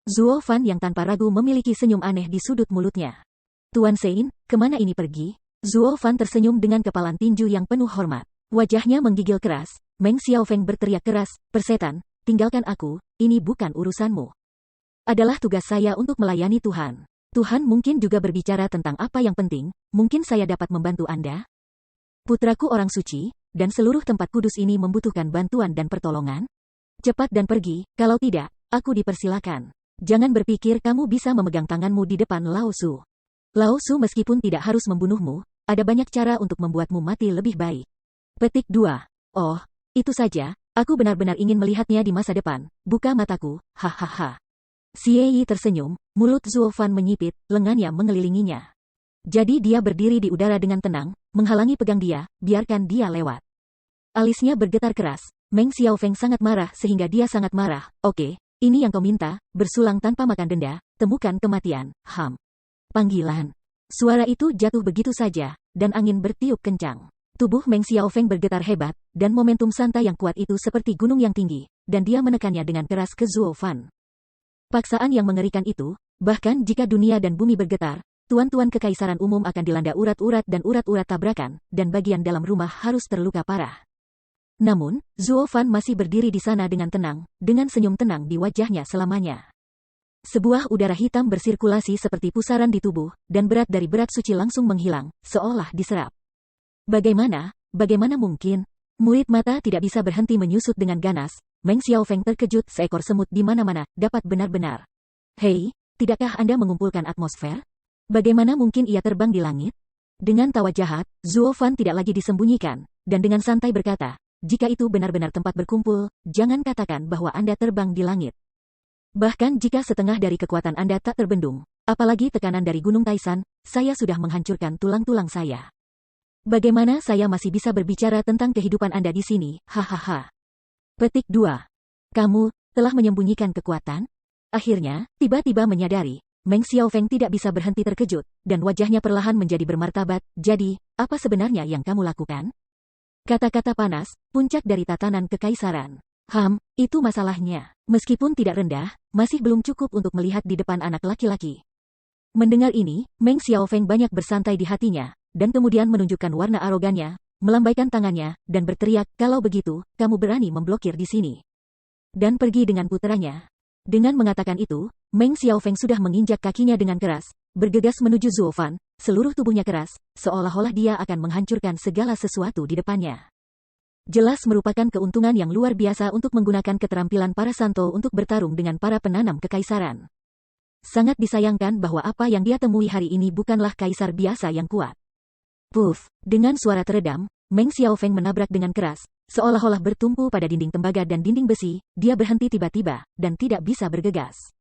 Zuo Fan yang tanpa ragu memiliki senyum aneh di sudut mulutnya. Tuan Sein, kemana ini pergi? Zuo Fan tersenyum dengan kepalan tinju yang penuh hormat. Wajahnya menggigil keras. Meng Xiaofeng berteriak keras, "Persetan, tinggalkan aku, ini bukan urusanmu. Adalah tugas saya untuk melayani Tuhan. Tuhan mungkin juga berbicara tentang apa yang penting, mungkin saya dapat membantu Anda? Putraku orang suci, dan seluruh tempat kudus ini membutuhkan bantuan dan pertolongan? Cepat dan pergi, kalau tidak, aku dipersilakan. Jangan berpikir kamu bisa memegang tanganmu di depan Lao Su. Lao Su meskipun tidak harus membunuhmu, ada banyak cara untuk membuatmu mati lebih baik." Petik 2. Oh, itu saja, aku benar-benar ingin melihatnya di masa depan, buka mataku, hahaha. Xie Yi tersenyum, mulut Zuo Fan menyipit, lengannya mengelilinginya. Jadi dia berdiri di udara dengan tenang, menghalangi pegang dia, biarkan dia lewat. Alisnya bergetar keras, Meng Xiaofeng sangat marah sehingga dia sangat marah. Oke, ini yang kau minta, bersulang tanpa makan denda, temukan kematian, Panggilan. Suara itu jatuh begitu saja, dan angin bertiup kencang. Tubuh Meng Xiaofeng bergetar hebat, dan momentum santai yang kuat itu seperti gunung yang tinggi, dan dia menekannya dengan keras ke Zuo Fan. Paksaan yang mengerikan itu, bahkan jika dunia dan bumi bergetar, tuan-tuan kekaisaran umum akan dilanda urat-urat dan urat-urat tabrakan, dan bagian dalam rumah harus terluka parah. Namun, Zuo Fan masih berdiri di sana dengan tenang, dengan senyum tenang di wajahnya selamanya. Sebuah udara hitam bersirkulasi seperti pusaran di tubuh, dan berat dari berat suci langsung menghilang, seolah diserap. Bagaimana mungkin? Murid mata tidak bisa berhenti menyusut dengan ganas. Meng Xiaofeng terkejut, seekor semut di mana-mana, dapat benar-benar. Hei, tidakkah Anda mengumpulkan atmosfer? Bagaimana mungkin ia terbang di langit? Dengan tawa jahat, Zuo Fan tidak lagi disembunyikan, dan dengan santai berkata, jika itu benar-benar tempat berkumpul, jangan katakan bahwa Anda terbang di langit. Bahkan jika setengah dari kekuatan Anda tak terbendung, apalagi tekanan dari Gunung Taisan, saya sudah menghancurkan tulang-tulang saya. Bagaimana saya masih bisa berbicara tentang kehidupan Anda di sini, hahaha. Petik 2. Kamu telah menyembunyikan kekuatan? Akhirnya, tiba-tiba menyadari, Meng Xiaofeng tidak bisa berhenti terkejut, dan wajahnya perlahan menjadi bermartabat. Jadi, apa sebenarnya yang kamu lakukan? Kata-kata panas, puncak dari tatanan kekaisaran. Itu masalahnya. Meskipun tidak rendah, masih belum cukup untuk melihat di depan anak laki-laki. Mendengar ini, Meng Xiaofeng banyak bersantai di hatinya, dan kemudian menunjukkan warna arogannya, melambaikan tangannya, dan berteriak, kalau begitu, kamu berani memblokir di sini. Dan pergi dengan puteranya. Dengan mengatakan itu, Meng Xiaofeng sudah menginjak kakinya dengan keras, bergegas menuju Zuo Fan, seluruh tubuhnya keras, seolah-olah dia akan menghancurkan segala sesuatu di depannya. Jelas merupakan keuntungan yang luar biasa untuk menggunakan keterampilan para santo untuk bertarung dengan para penanam kekaisaran. Sangat disayangkan bahwa apa yang dia temui hari ini bukanlah kaisar biasa yang kuat. Puff, dengan suara teredam, Meng Xiaofeng menabrak dengan keras, seolah-olah bertumpu pada dinding tembaga dan dinding besi, dia berhenti tiba-tiba, dan tidak bisa bergegas.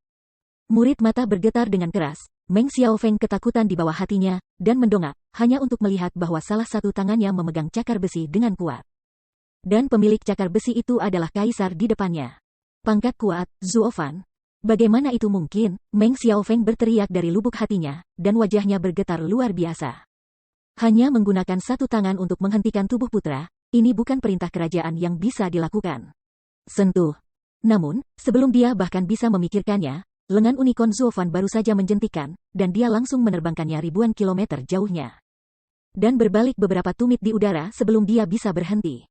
Murid mata bergetar dengan keras, Meng Xiaofeng ketakutan di bawah hatinya, dan mendongak, hanya untuk melihat bahwa salah satu tangannya memegang cakar besi dengan kuat. Dan pemilik cakar besi itu adalah kaisar di depannya. Pangkat kuat, Zuo Fan. Bagaimana itu mungkin? Meng Xiaofeng berteriak dari lubuk hatinya, dan wajahnya bergetar luar biasa. Hanya menggunakan satu tangan untuk menghentikan tubuh putra, ini bukan perintah kerajaan yang bisa dilakukan. Sentuh. Namun, sebelum dia bahkan bisa memikirkannya, lengan unicorn Zuofan baru saja menjentikkan, dan dia langsung menerbangkannya ribuan kilometer jauhnya. Dan berbalik beberapa tumit di udara sebelum dia bisa berhenti.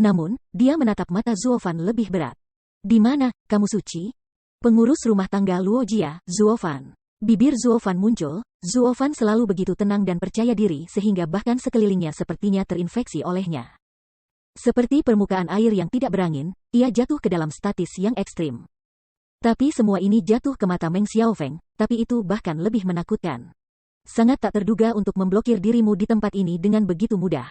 Namun, dia menatap mata Zuofan lebih berat. Di mana, kamu suci? Pengurus rumah tangga Luojia, Zuofan. Bibir Zuofan muncul, Zuofan selalu begitu tenang dan percaya diri sehingga bahkan sekelilingnya sepertinya terinfeksi olehnya. Seperti permukaan air yang tidak berangin, ia jatuh ke dalam statis yang ekstrim. Tapi semua ini jatuh ke mata Meng Xiaofeng, tapi itu bahkan lebih menakutkan. Sangat tak terduga untuk memblokir dirimu di tempat ini dengan begitu mudah.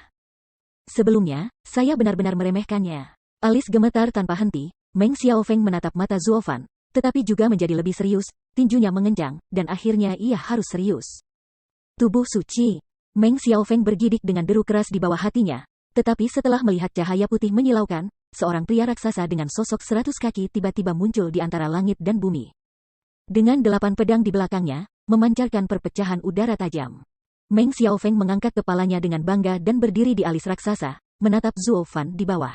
Sebelumnya, saya benar-benar meremehkannya. Alis gemetar tanpa henti, Meng Xiaofeng menatap mata Zuofan, tetapi juga menjadi lebih serius, tinjunya mengencang, dan akhirnya ia harus serius. Tubuh suci. Meng Xiaofeng bergidik dengan deru keras di bawah hatinya. Tetapi setelah melihat cahaya putih menyilaukan, seorang pria raksasa dengan sosok 100 kaki tiba-tiba muncul di antara langit dan bumi. Dengan 8 pedang di belakangnya, memancarkan perpecahan udara tajam. Meng Xiaofeng mengangkat kepalanya dengan bangga dan berdiri di alis raksasa, menatap Zuofan di bawah.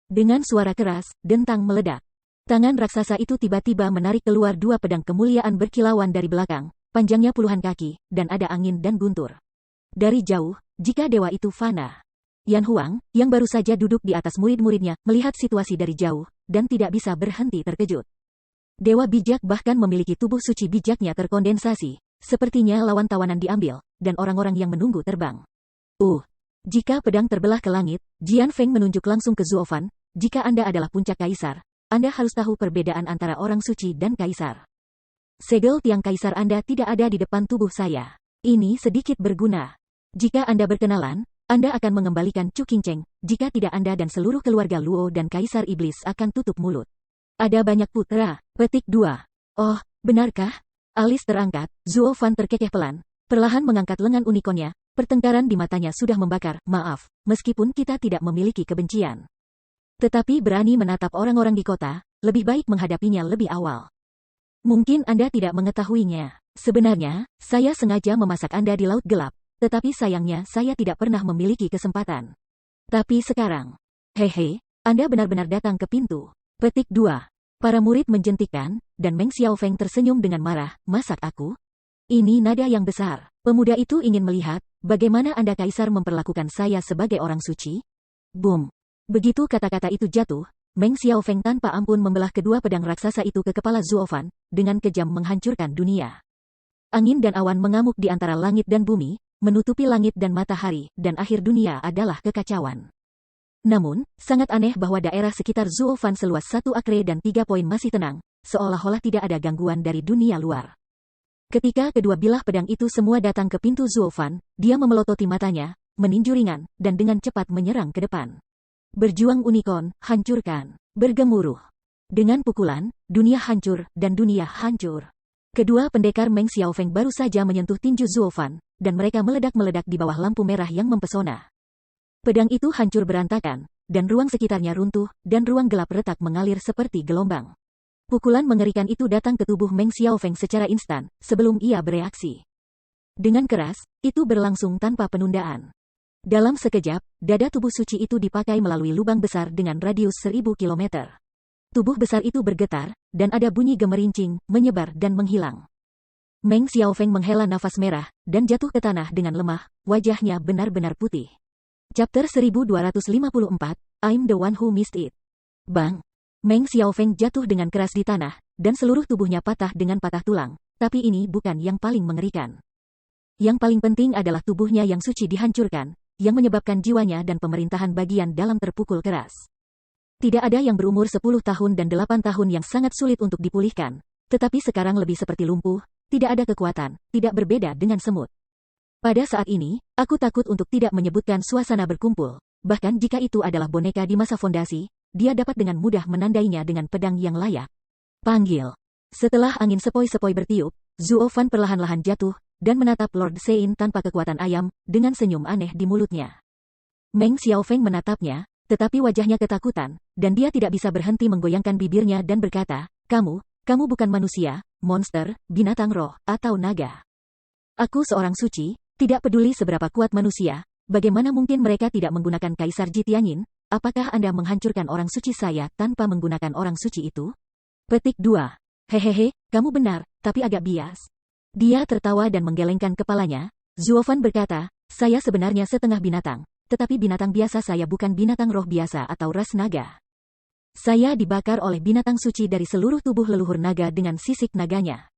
Dengan suara keras, dentang meledak. Tangan raksasa itu tiba-tiba menarik keluar 2 pedang kemuliaan berkilauan dari belakang, panjangnya puluhan kaki, dan ada angin dan guntur. Dari jauh, jika dewa itu fana. Yan Huang, yang baru saja duduk di atas murid-muridnya, melihat situasi dari jauh, dan tidak bisa berhenti terkejut. Dewa bijak bahkan memiliki tubuh suci bijaknya terkondensasi, sepertinya lawan tawanan diambil, dan orang-orang yang menunggu terbang. Jika pedang terbelah ke langit, Jian Feng menunjuk langsung ke Zuofan, jika Anda adalah puncak kaisar, Anda harus tahu perbedaan antara orang suci dan kaisar. Segel tiang kaisar Anda tidak ada di depan tubuh saya. Ini sedikit berguna. Jika Anda berkenalan, Anda akan mengembalikan Chu Qingcheng, jika tidak Anda dan seluruh keluarga Luo dan Kaisar Iblis akan tutup mulut. Ada banyak putra. Petik 2. Oh, benarkah? Alis terangkat, Zuofan terkekeh pelan, perlahan mengangkat lengan unicornnya, pertengkaran di matanya sudah membakar, maaf, meskipun kita tidak memiliki kebencian. Tetapi berani menatap orang-orang di kota, lebih baik menghadapinya lebih awal. Mungkin Anda tidak mengetahuinya. Sebenarnya, saya sengaja memasak Anda di Laut Gelap. Tetapi sayangnya saya tidak pernah memiliki kesempatan. Tapi sekarang, hehe, Anda benar-benar datang ke pintu. Petik 2. Para murid menjentikkan, dan Meng Xiaofeng tersenyum dengan marah, masak aku? Ini nada yang besar. Pemuda itu ingin melihat, bagaimana Anda kaisar memperlakukan saya sebagai orang suci? Boom. Begitu kata-kata itu jatuh, Meng Xiaofeng tanpa ampun membelah kedua pedang raksasa itu ke kepala Zuofan, dengan kejam menghancurkan dunia. Angin dan awan mengamuk di antara langit dan bumi, menutupi langit dan matahari, dan akhir dunia adalah kekacauan. Namun, sangat aneh bahwa daerah sekitar Zuofan seluas 1 akre dan 3 poin masih tenang, seolah-olah tidak ada gangguan dari dunia luar. Ketika kedua bilah pedang itu semua datang ke pintu Zuofan, dia memelototi matanya, meninju ringan, dan dengan cepat menyerang ke depan. Berjuang unicorn, hancurkan, bergemuruh. Dengan pukulan, dunia hancur, dan dunia hancur. Kedua pendekar Meng Xiaofeng baru saja menyentuh tinju Zuofan, dan mereka meledak-meledak di bawah lampu merah yang mempesona. Pedang itu hancur berantakan, dan ruang sekitarnya runtuh, dan ruang gelap retak mengalir seperti gelombang. Pukulan mengerikan itu datang ke tubuh Meng Xiaofeng secara instan, sebelum ia bereaksi. Dengan keras, itu berlangsung tanpa penundaan. Dalam sekejap, dada tubuh suci itu dipakai melalui lubang besar dengan radius 1000 kilometer. Tubuh besar itu bergetar, dan ada bunyi gemerincing, menyebar dan menghilang. Meng Xiaofeng menghela nafas merah, dan jatuh ke tanah dengan lemah, wajahnya benar-benar putih. Chapter 1254, I'm the one who missed it. Bang! Meng Xiaofeng jatuh dengan keras di tanah, dan seluruh tubuhnya patah dengan patah tulang, tapi ini bukan yang paling mengerikan. Yang paling penting adalah tubuhnya yang suci dihancurkan, yang menyebabkan jiwanya dan pemerintahan bagian dalam terpukul keras. Tidak ada yang berumur 10 tahun dan 8 tahun yang sangat sulit untuk dipulihkan, tetapi sekarang lebih seperti lumpuh, tidak ada kekuatan, tidak berbeda dengan semut. Pada saat ini, aku takut untuk tidak menyebutkan suasana berkumpul, bahkan jika itu adalah boneka di masa fondasi, dia dapat dengan mudah menandainya dengan pedang yang layak. Panggil. Setelah angin sepoi-sepoi bertiup, Zuofan perlahan-lahan jatuh, dan menatap Lord Sein tanpa kekuatan ayam, dengan senyum aneh di mulutnya. Meng Xiaofeng menatapnya, tetapi wajahnya ketakutan, dan dia tidak bisa berhenti menggoyangkan bibirnya dan berkata, kamu bukan manusia, monster, binatang roh, atau naga. Aku seorang suci, tidak peduli seberapa kuat manusia, bagaimana mungkin mereka tidak menggunakan Kaisar Ji Tianyin, apakah Anda menghancurkan orang suci saya tanpa menggunakan orang suci itu? Petik 2. Hehehe, kamu benar, tapi agak bias. Dia tertawa dan menggelengkan kepalanya. Zuofan berkata, saya sebenarnya setengah binatang, tetapi binatang biasa saya bukan binatang roh biasa atau ras naga. Saya dibakar oleh binatang suci dari seluruh tubuh leluhur naga dengan sisik naganya.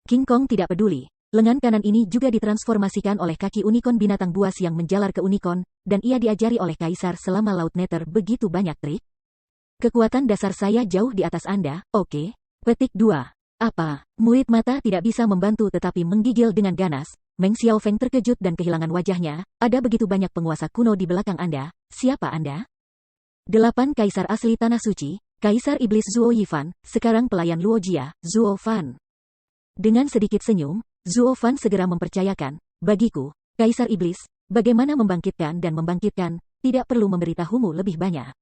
King Kong tidak peduli. Lengan kanan ini juga ditransformasikan oleh kaki unicorn binatang buas yang menjalar ke unicorn, dan ia diajari oleh Kaisar selama Laut Nether begitu banyak trik. Kekuatan dasar saya jauh di atas Anda, oke? Petik 2. Apa? Murid mata tidak bisa membantu tetapi menggigil dengan ganas. Meng Xiaofeng terkejut dan kehilangan wajahnya. Ada begitu banyak penguasa kuno di belakang Anda. Siapa Anda? 8 Kaisar asli Tanah Suci, Kaisar Iblis Zuo Yifan, sekarang pelayan Luo Jia, Zuo Fan. Dengan sedikit senyum, Zuo Fan segera mempercayakan, bagiku, Kaisar Iblis, bagaimana membangkitkan dan membangkitkan, tidak perlu memberitahumu lebih banyak.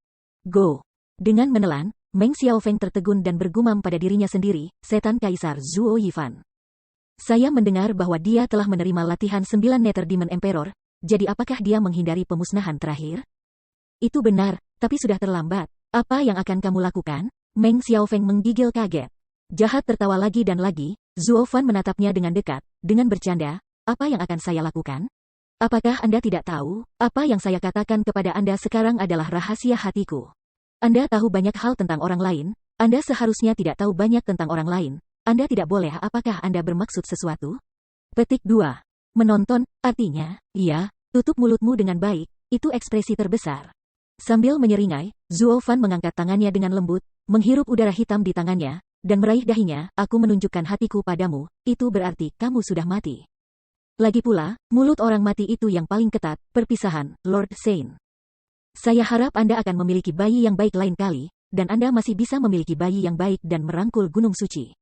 Go. Dengan menelan, Meng Xiaofeng tertegun dan bergumam pada dirinya sendiri, setan Kaisar Zuo Yifan. Saya mendengar bahwa dia telah menerima latihan 9 Nether Demon Emperor, jadi apakah dia menghindari pemusnahan terakhir? Itu benar, tapi sudah terlambat. Apa yang akan kamu lakukan? Meng Xiaofeng menggigil kaget. Jahat tertawa lagi dan lagi, Zuo Fan menatapnya dengan dekat, dengan bercanda, apa yang akan saya lakukan? Apakah Anda tidak tahu, apa yang saya katakan kepada Anda sekarang adalah rahasia hatiku. Anda tahu banyak hal tentang orang lain, Anda seharusnya tidak tahu banyak tentang orang lain, Anda tidak boleh. Apakah Anda bermaksud sesuatu? Petik 2. Menonton, artinya, iya, tutup mulutmu dengan baik, itu ekspresi terbesar. Sambil menyeringai, Zuo Fan mengangkat tangannya dengan lembut, menghirup udara hitam di tangannya, dan meraih dahinya, aku menunjukkan hatiku padamu, itu berarti kamu sudah mati. Lagi pula, mulut orang mati itu yang paling ketat, perpisahan, Lord Saint. Saya harap Anda akan memiliki bayi yang baik lain kali, dan Anda masih bisa memiliki bayi yang baik dan merangkul gunung suci.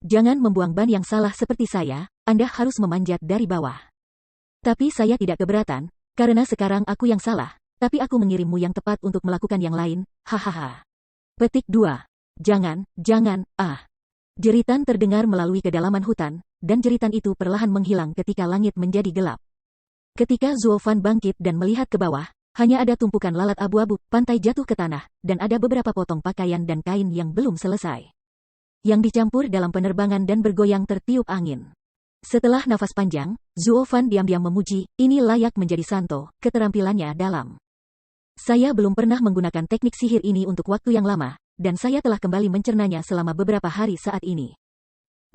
Jangan membuang ban yang salah seperti saya, Anda harus memanjat dari bawah. Tapi saya tidak keberatan, karena sekarang aku yang salah, tapi aku mengirimmu yang tepat untuk melakukan yang lain, hahaha. Petik 2. Jangan, Jeritan terdengar melalui kedalaman hutan, dan jeritan itu perlahan menghilang ketika langit menjadi gelap. Ketika Zuo Fan bangkit dan melihat ke bawah, hanya ada tumpukan lalat abu-abu, pantai jatuh ke tanah, dan ada beberapa potong pakaian dan kain yang belum selesai. Yang dicampur dalam penerbangan dan bergoyang tertiup angin. Setelah nafas panjang, Zuo Fan diam-diam memuji, ini layak menjadi santo, keterampilannya dalam. Saya belum pernah menggunakan teknik sihir ini untuk waktu yang lama, dan saya telah kembali mencernanya selama beberapa hari saat ini.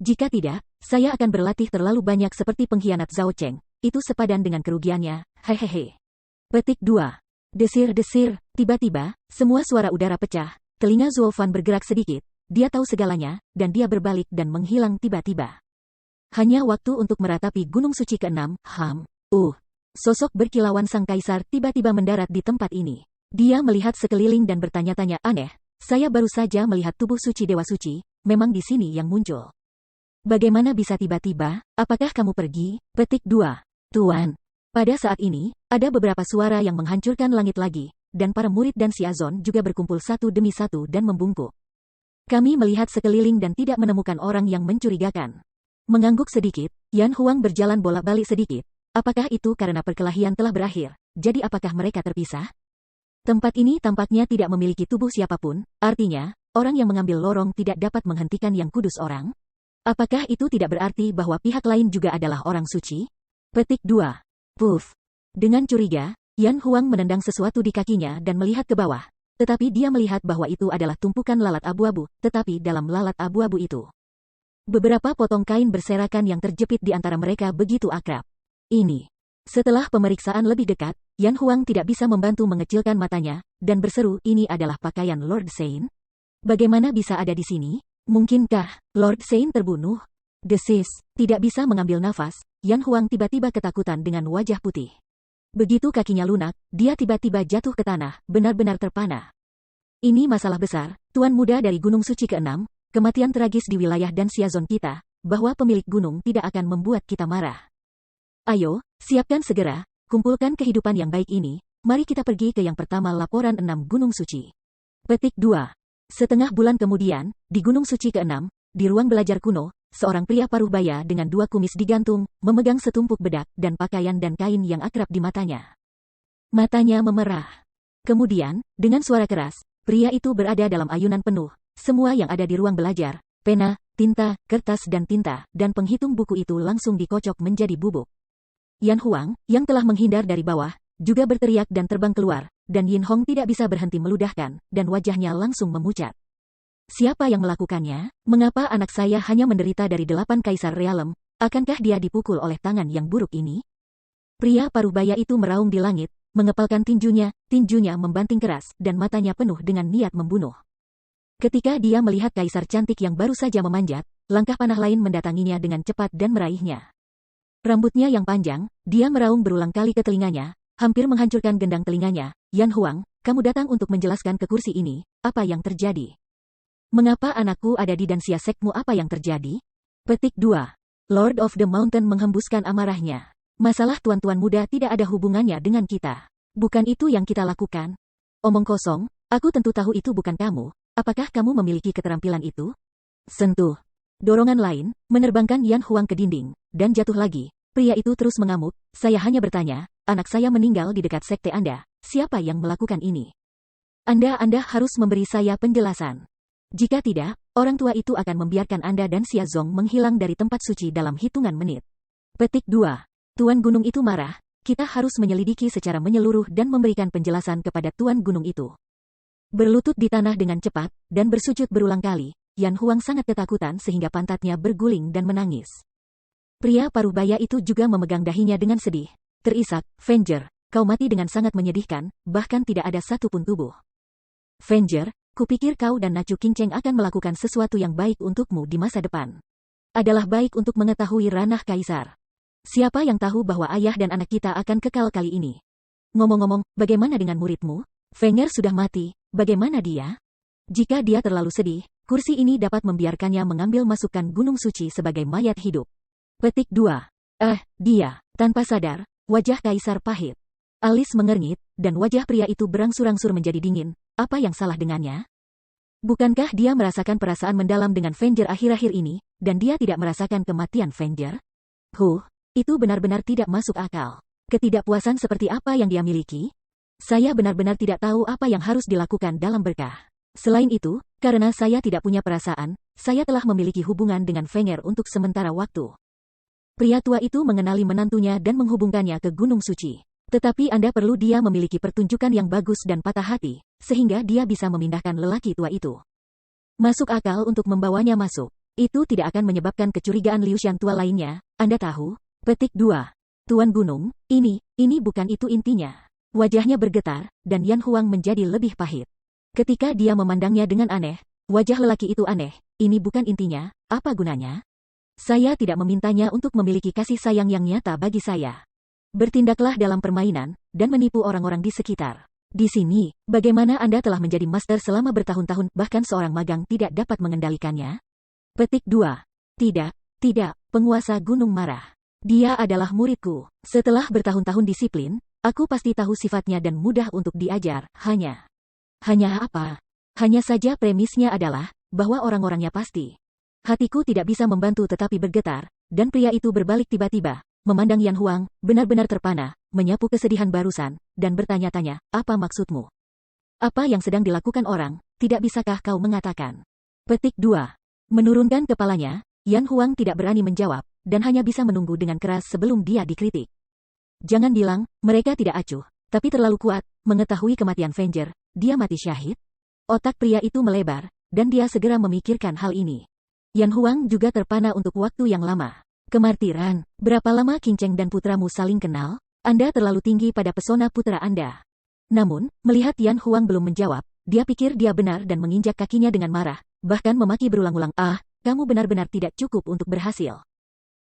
Jika tidak, saya akan berlatih terlalu banyak seperti pengkhianat Zhao Cheng, itu sepadan dengan kerugiannya, hehehe. Petik 2. Desir-desir, tiba-tiba, semua suara udara pecah, telinga Zuo Fan bergerak sedikit, dia tahu segalanya, dan dia berbalik dan menghilang tiba-tiba. Hanya waktu untuk meratapi gunung suci ke-6, Sosok berkilauan sang kaisar tiba-tiba mendarat di tempat ini. Dia melihat sekeliling dan bertanya-tanya, aneh. Saya baru saja melihat tubuh suci Dewa Suci, memang di sini yang muncul. Bagaimana bisa tiba-tiba? Apakah kamu pergi? Petik 2. Tuan. Pada saat ini, ada beberapa suara yang menghancurkan langit lagi, dan para murid dan Xiazon juga berkumpul satu demi satu dan membungkuk. Kami melihat sekeliling dan tidak menemukan orang yang mencurigakan. Mengangguk sedikit, Yan Huang berjalan bolak-balik sedikit. Apakah itu karena perkelahian telah berakhir? Jadi apakah mereka terpisah? Tempat ini tampaknya tidak memiliki tubuh siapapun, artinya, orang yang mengambil lorong tidak dapat menghentikan yang kudus orang. Apakah itu tidak berarti bahwa pihak lain juga adalah orang suci? Petik 2. Puff. Dengan curiga, Yan Huang menendang sesuatu di kakinya dan melihat ke bawah. Tetapi dia melihat bahwa itu adalah tumpukan lalat abu-abu, tetapi dalam lalat abu-abu itu, beberapa potong kain berserakan yang terjepit di antara mereka begitu akrab. Ini. Setelah pemeriksaan lebih dekat, Yan Huang tidak bisa membantu mengecilkan matanya, dan berseru, ini adalah pakaian Lord Saint? Bagaimana bisa ada di sini? Mungkinkah Lord Saint terbunuh? Desis, tidak bisa mengambil nafas, Yan Huang tiba-tiba ketakutan dengan wajah putih. Begitu kakinya lunak, dia tiba-tiba jatuh ke tanah, benar-benar terpana. Ini masalah besar, Tuan Muda dari Gunung Suci ke-6, kematian tragis di wilayah dan Xiazon kita, bahwa pemilik gunung tidak akan membuat kita marah. Ayo, siapkan segera, kumpulkan kehidupan yang baik ini, mari kita pergi ke yang pertama laporan 6 Gunung Suci. Petik 2. Setengah bulan kemudian, di Gunung Suci ke-6, di ruang belajar kuno, seorang pria paruh baya dengan 2 kumis digantung, memegang setumpuk bedak dan pakaian dan kain yang akrab di matanya. Matanya memerah. Kemudian, dengan suara keras, pria itu berada dalam ayunan penuh. Semua yang ada di ruang belajar, pena, tinta, kertas dan tinta, dan penghitung buku itu langsung dikocok menjadi bubuk. Yan Huang, yang telah menghindar dari bawah, juga berteriak dan terbang keluar, dan Yin Hong tidak bisa berhenti meludahkan, dan wajahnya langsung memucat. Siapa yang melakukannya? Mengapa anak saya hanya menderita dari 8 kaisar realem? Akankah dia dipukul oleh tangan yang buruk ini? Pria paruh baya itu meraung di langit, mengepalkan tinjunya membanting keras, dan matanya penuh dengan niat membunuh. Ketika dia melihat kaisar cantik yang baru saja memanjat, langkah panah lain mendatanginya dengan cepat dan meraihnya. Rambutnya yang panjang, dia meraung berulang kali ke telinganya, hampir menghancurkan gendang telinganya. Yan Huang, kamu datang untuk menjelaskan ke kursi ini, apa yang terjadi? Mengapa anakku ada di dansia sekmu? Apa yang terjadi? Petik 2. Lord of the Mountain menghembuskan amarahnya. Masalah tuan-tuan muda tidak ada hubungannya dengan kita. Bukan itu yang kita lakukan. Omong kosong, aku tentu tahu itu bukan kamu. Apakah kamu memiliki keterampilan itu? Sentuh. Dorongan lain, menerbangkan Yan Huang ke dinding, dan jatuh lagi. Pria itu terus mengamuk, saya hanya bertanya, anak saya meninggal di dekat sekte Anda, siapa yang melakukan ini? Anda harus memberi saya penjelasan. Jika tidak, orang tua itu akan membiarkan Anda dan Xia Zong menghilang dari tempat suci dalam hitungan menit. Petik 2. Tuan Gunung itu marah, kita harus menyelidiki secara menyeluruh dan memberikan penjelasan kepada Tuan Gunung itu. Berlutut di tanah dengan cepat, dan bersujud berulang kali, Yan Huang sangat ketakutan sehingga pantatnya berguling dan menangis. Pria paruh baya itu juga memegang dahinya dengan sedih. Terisak, Venger, kau mati dengan sangat menyedihkan, bahkan tidak ada satupun tubuh. Venger, kupikir kau dan Nacu Qingcheng akan melakukan sesuatu yang baik untukmu di masa depan. Adalah baik untuk mengetahui ranah kaisar. Siapa yang tahu bahwa ayah dan anak kita akan kekal kali ini? Ngomong-ngomong, bagaimana dengan muridmu? Venger sudah mati, bagaimana dia? Jika dia terlalu sedih, kursi ini dapat membiarkannya mengambil masukan Gunung Suci sebagai mayat hidup. Petik 2. Dia, tanpa sadar, wajah kaisar pahit. Alis mengernyit, dan wajah pria itu berangsur-angsur menjadi dingin. Apa yang salah dengannya? Bukankah dia merasakan perasaan mendalam dengan Venger akhir-akhir ini, dan dia tidak merasakan kematian Venger? Itu benar-benar tidak masuk akal. Ketidakpuasan seperti apa yang dia miliki? Saya benar-benar tidak tahu apa yang harus dilakukan dalam berkah. Selain itu, karena saya tidak punya perasaan, saya telah memiliki hubungan dengan Venger untuk sementara waktu. Pria tua itu mengenali menantunya dan menghubungkannya ke Gunung Suci. Tetapi Anda perlu dia memiliki pertunjukan yang bagus dan patah hati, sehingga dia bisa memindahkan lelaki tua itu. Masuk akal untuk membawanya masuk. Itu tidak akan menyebabkan kecurigaan Liu Shan tua lainnya, Anda tahu? Petik 2. Tuan Gunung, ini bukan itu intinya. Wajahnya bergetar, dan Yan Huang menjadi lebih pahit. Ketika dia memandangnya dengan aneh, wajah lelaki itu aneh, ini bukan intinya, apa gunanya? Saya tidak memintanya untuk memiliki kasih sayang yang nyata bagi saya. Bertindaklah dalam permainan, dan menipu orang-orang di sekitar. Di sini, bagaimana Anda telah menjadi master selama bertahun-tahun, bahkan seorang magang tidak dapat mengendalikannya? Petik 2. Tidak, penguasa gunung marah. Dia adalah muridku. Setelah bertahun-tahun disiplin, aku pasti tahu sifatnya dan mudah untuk diajar. Hanya apa? Hanya saja premisnya adalah, bahwa orang-orangnya pasti. Hatiku tidak bisa membantu tetapi bergetar, dan pria itu berbalik tiba-tiba, memandang Yan Huang, benar-benar terpana, menyapu kesedihan barusan, dan bertanya-tanya, apa maksudmu? Apa yang sedang dilakukan orang, tidak bisakah kau mengatakan? Petik 2. Menurunkan kepalanya, Yan Huang tidak berani menjawab, dan hanya bisa menunggu dengan keras sebelum dia dikritik. Jangan bilang, mereka tidak acuh, tapi terlalu kuat, mengetahui kematian Venger, dia mati syahid? Otak pria itu melebar, dan dia segera memikirkan hal ini. Yan Huang juga terpana untuk waktu yang lama. Kemartiran, berapa lama Qingcheng dan putramu saling kenal? Anda terlalu tinggi pada pesona putra Anda. Namun, melihat Yan Huang belum menjawab, dia pikir dia benar dan menginjak kakinya dengan marah, bahkan memaki berulang-ulang, kamu benar-benar tidak cukup untuk berhasil.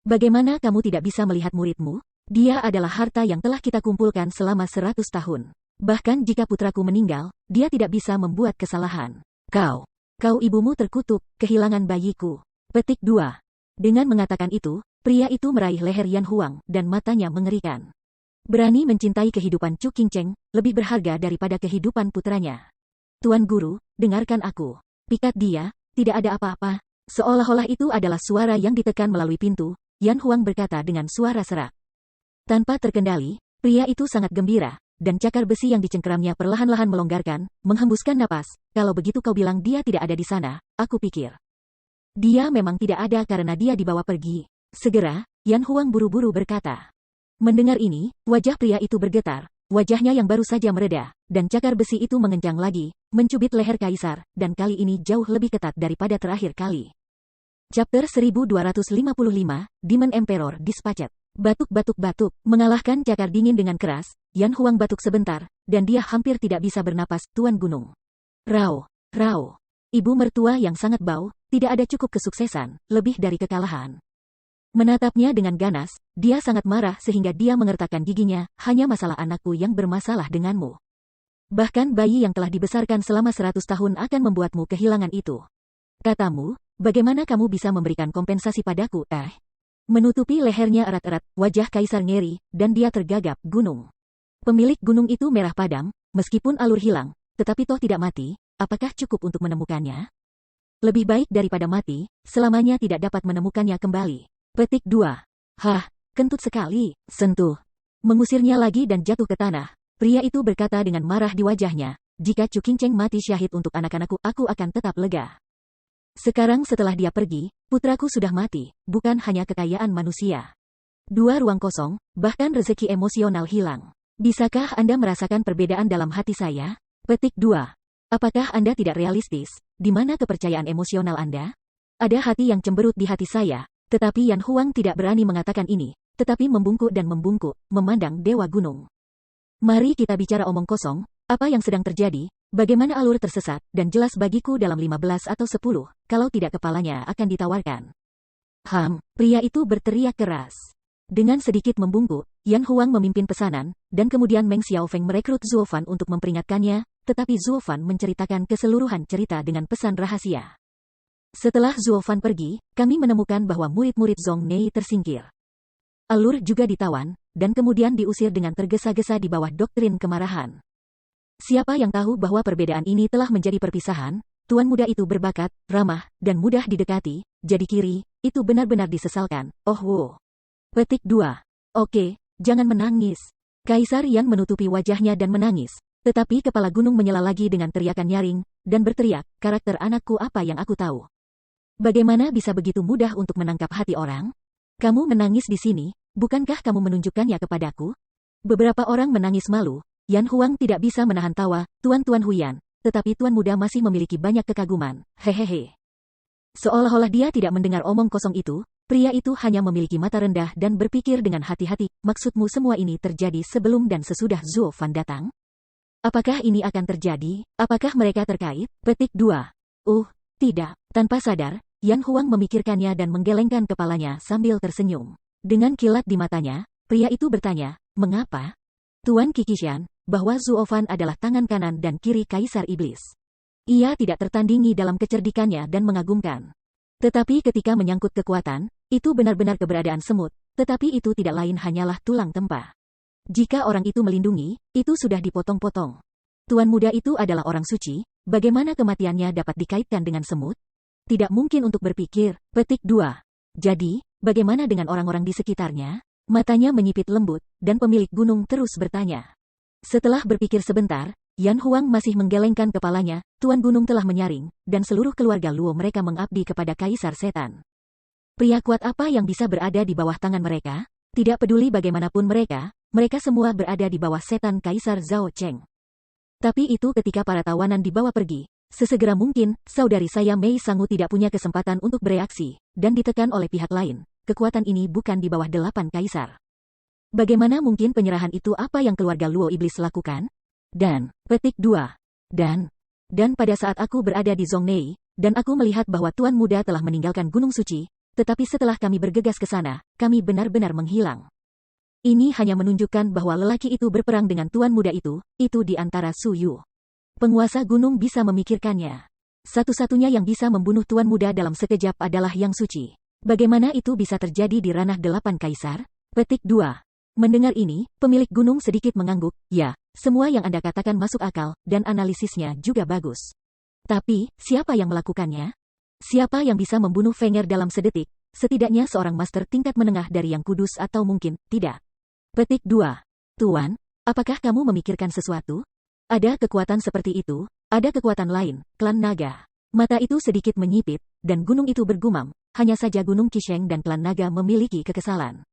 Bagaimana kamu tidak bisa melihat muridmu? Dia adalah harta yang telah kita kumpulkan selama 100 tahun. Bahkan jika putraku meninggal, dia tidak bisa membuat kesalahan. Kau ibumu terkutuk, kehilangan bayiku. Petik 2. Dengan mengatakan itu, pria itu meraih leher Yan Huang, dan matanya mengerikan. Berani mencintai kehidupan Chu Qingcheng, lebih berharga daripada kehidupan putranya. Tuan Guru, dengarkan aku. Pikat dia, tidak ada apa-apa. Seolah-olah itu adalah suara yang ditekan melalui pintu, Yan Huang berkata dengan suara serak. Tanpa terkendali, pria itu sangat gembira, dan cakar besi yang dicengkeramnya perlahan-lahan melonggarkan, menghembuskan napas. Kalau begitu kau bilang dia tidak ada di sana, aku pikir. Dia memang tidak ada karena dia dibawa pergi. Segera, Yan Huang buru-buru berkata. Mendengar ini, wajah pria itu bergetar, wajahnya yang baru saja mereda, dan cakar besi itu mengencang lagi, mencubit leher kaisar, dan kali ini jauh lebih ketat daripada terakhir kali. Chapter 1255, Demon Emperor Dispatched. Batuk-batuk-batuk, mengalahkan cakar dingin dengan keras, Yan Huang batuk sebentar, dan dia hampir tidak bisa bernapas, Tuan Gunung. Rao, Rao. Ibu mertua yang sangat bau, tidak ada cukup kesuksesan, lebih dari kekalahan. Menatapnya dengan ganas, dia sangat marah sehingga dia mengertakkan giginya, hanya masalah anakku yang bermasalah denganmu. Bahkan bayi yang telah dibesarkan selama 100 tahun akan membuatmu kehilangan itu. Katamu, bagaimana kamu bisa memberikan kompensasi padaku, Menutupi lehernya erat-erat, wajah kaisar ngeri, dan dia tergagap, gunung. Pemilik gunung itu merah padam, meskipun alur hilang, tetapi toh tidak mati, apakah cukup untuk menemukannya? Lebih baik daripada mati, selamanya tidak dapat menemukannya kembali. Petik 2. Hah, kentut sekali, sentuh. Mengusirnya lagi dan jatuh ke tanah. Pria itu berkata dengan marah di wajahnya, jika Chu Qingcheng mati syahid untuk anak-anakku, aku akan tetap lega. Sekarang setelah dia pergi, putraku sudah mati, bukan hanya kekayaan manusia. 2 ruang kosong, bahkan rezeki emosional hilang. Bisakah Anda merasakan perbedaan dalam hati saya? Petik 2. Apakah Anda tidak realistis? Di mana kepercayaan emosional Anda? Ada hati yang cemberut di hati saya, tetapi Yan Huang tidak berani mengatakan ini, tetapi membungkuk dan membungkuk, memandang Dewa Gunung. Mari kita bicara omong kosong, apa yang sedang terjadi? Bagaimana alur tersesat, dan jelas bagiku dalam 15 atau 10, kalau tidak kepalanya akan ditawarkan. Pria itu berteriak keras. Dengan sedikit membungkuk, Yan Huang memimpin pesanan, dan kemudian Meng Xiaofeng merekrut Zuo Fan untuk memperingatkannya, tetapi Zuo Fan menceritakan keseluruhan cerita dengan pesan rahasia. Setelah Zuo Fan pergi, kami menemukan bahwa murid-murid Zhong Nei tersingkir. Alur juga ditawan, dan kemudian diusir dengan tergesa-gesa di bawah doktrin kemarahan. Siapa yang tahu bahwa perbedaan ini telah menjadi perpisahan? Tuan muda itu berbakat, ramah, dan mudah didekati, jadi kiri, itu benar-benar disesalkan. Oh wow. Petik 2. Oke, jangan menangis. Kaisar Yan menutupi wajahnya dan menangis, tetapi kepala gunung menyala lagi dengan teriakan nyaring, dan berteriak, karakter anakku apa yang aku tahu. Bagaimana bisa begitu mudah untuk menangkap hati orang? Kamu menangis di sini, bukankah kamu menunjukkannya kepadaku? Beberapa orang menangis malu. Yan Huang tidak bisa menahan tawa, Tuan Huyan, tetapi Tuan Muda masih memiliki banyak kekaguman, hehehe. Seolah-olah dia tidak mendengar omong kosong itu, pria itu hanya memiliki mata rendah dan berpikir dengan hati-hati, maksudmu semua ini terjadi sebelum dan sesudah Zuo Fan datang? Apakah ini akan terjadi? Apakah mereka terkait? Petik 2. Tidak. Tanpa sadar, Yan Huang memikirkannya dan menggelengkan kepalanya sambil tersenyum. Dengan kilat di matanya, pria itu bertanya, mengapa? Tuan Kikishan, bahwa Zuo Fan adalah tangan kanan dan kiri Kaisar Iblis. Ia tidak tertandingi dalam kecerdikannya dan mengagumkan. Tetapi ketika menyangkut kekuatan, itu benar-benar keberadaan semut, tetapi itu tidak lain hanyalah tulang tempah. Jika orang itu melindungi, itu sudah dipotong-potong. Tuan muda itu adalah orang suci, bagaimana kematiannya dapat dikaitkan dengan semut? Tidak mungkin untuk berpikir. Petik 2. Jadi, bagaimana dengan orang-orang di sekitarnya? Matanya menyipit lembut, dan pemilik gunung terus bertanya. Setelah berpikir sebentar, Yan Huang masih menggelengkan kepalanya, Tuan Gunung telah menyaring, dan seluruh keluarga Luo mereka mengabdi kepada Kaisar Setan. Pria kuat apa yang bisa berada di bawah tangan mereka? Tidak peduli bagaimanapun mereka semua berada di bawah setan Kaisar Zhao Cheng. Tapi itu ketika para tawanan dibawa pergi. Sesegera mungkin, saudari saya Mei Sangu tidak punya kesempatan untuk bereaksi, dan ditekan oleh pihak lain. Kekuatan ini bukan di bawah 8 kaisar. Bagaimana mungkin penyerahan itu apa yang keluarga Luo Iblis lakukan? Dan, petik 2. Dan pada saat aku berada di Zongnei, dan aku melihat bahwa Tuan Muda telah meninggalkan Gunung Suci, tetapi setelah kami bergegas ke sana, kami benar-benar menghilang. Ini hanya menunjukkan bahwa lelaki itu berperang dengan Tuan Muda itu di antara Su Yu. Penguasa gunung bisa memikirkannya. Satu-satunya yang bisa membunuh Tuan Muda dalam sekejap adalah Yang Suci. Bagaimana itu bisa terjadi di ranah 8 kaisar? Petik 2. Mendengar ini, pemilik gunung sedikit mengangguk, ya, semua yang Anda katakan masuk akal, dan analisisnya juga bagus. Tapi, siapa yang melakukannya? Siapa yang bisa membunuh Fenger dalam sedetik? Setidaknya seorang master tingkat menengah dari Yang Kudus atau mungkin, tidak. Petik 2. Tuan, apakah kamu memikirkan sesuatu? Ada kekuatan seperti itu, ada kekuatan lain, klan naga. Mata itu sedikit menyipit, dan gunung itu bergumam, hanya saja Gunung Qisheng dan klan naga memiliki kekesalan.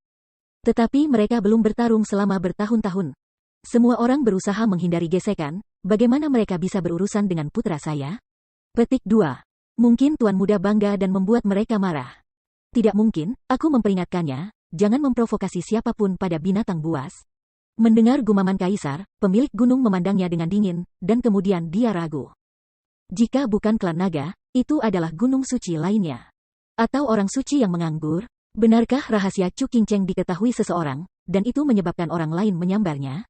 Tetapi mereka belum bertarung selama bertahun-tahun. Semua orang berusaha menghindari gesekan, bagaimana mereka bisa berurusan dengan putra saya? Petik 2. Mungkin Tuan Muda bangga dan membuat mereka marah. Tidak mungkin, aku memperingatkannya, jangan memprovokasi siapapun pada binatang buas. Mendengar gumaman kaisar, pemilik gunung memandangnya dengan dingin, dan kemudian dia ragu. Jika bukan klan naga, itu adalah gunung suci lainnya. Atau orang suci yang menganggur? Benarkah rahasia Chu Qingcheng diketahui seseorang, dan itu menyebabkan orang lain menyambarnya?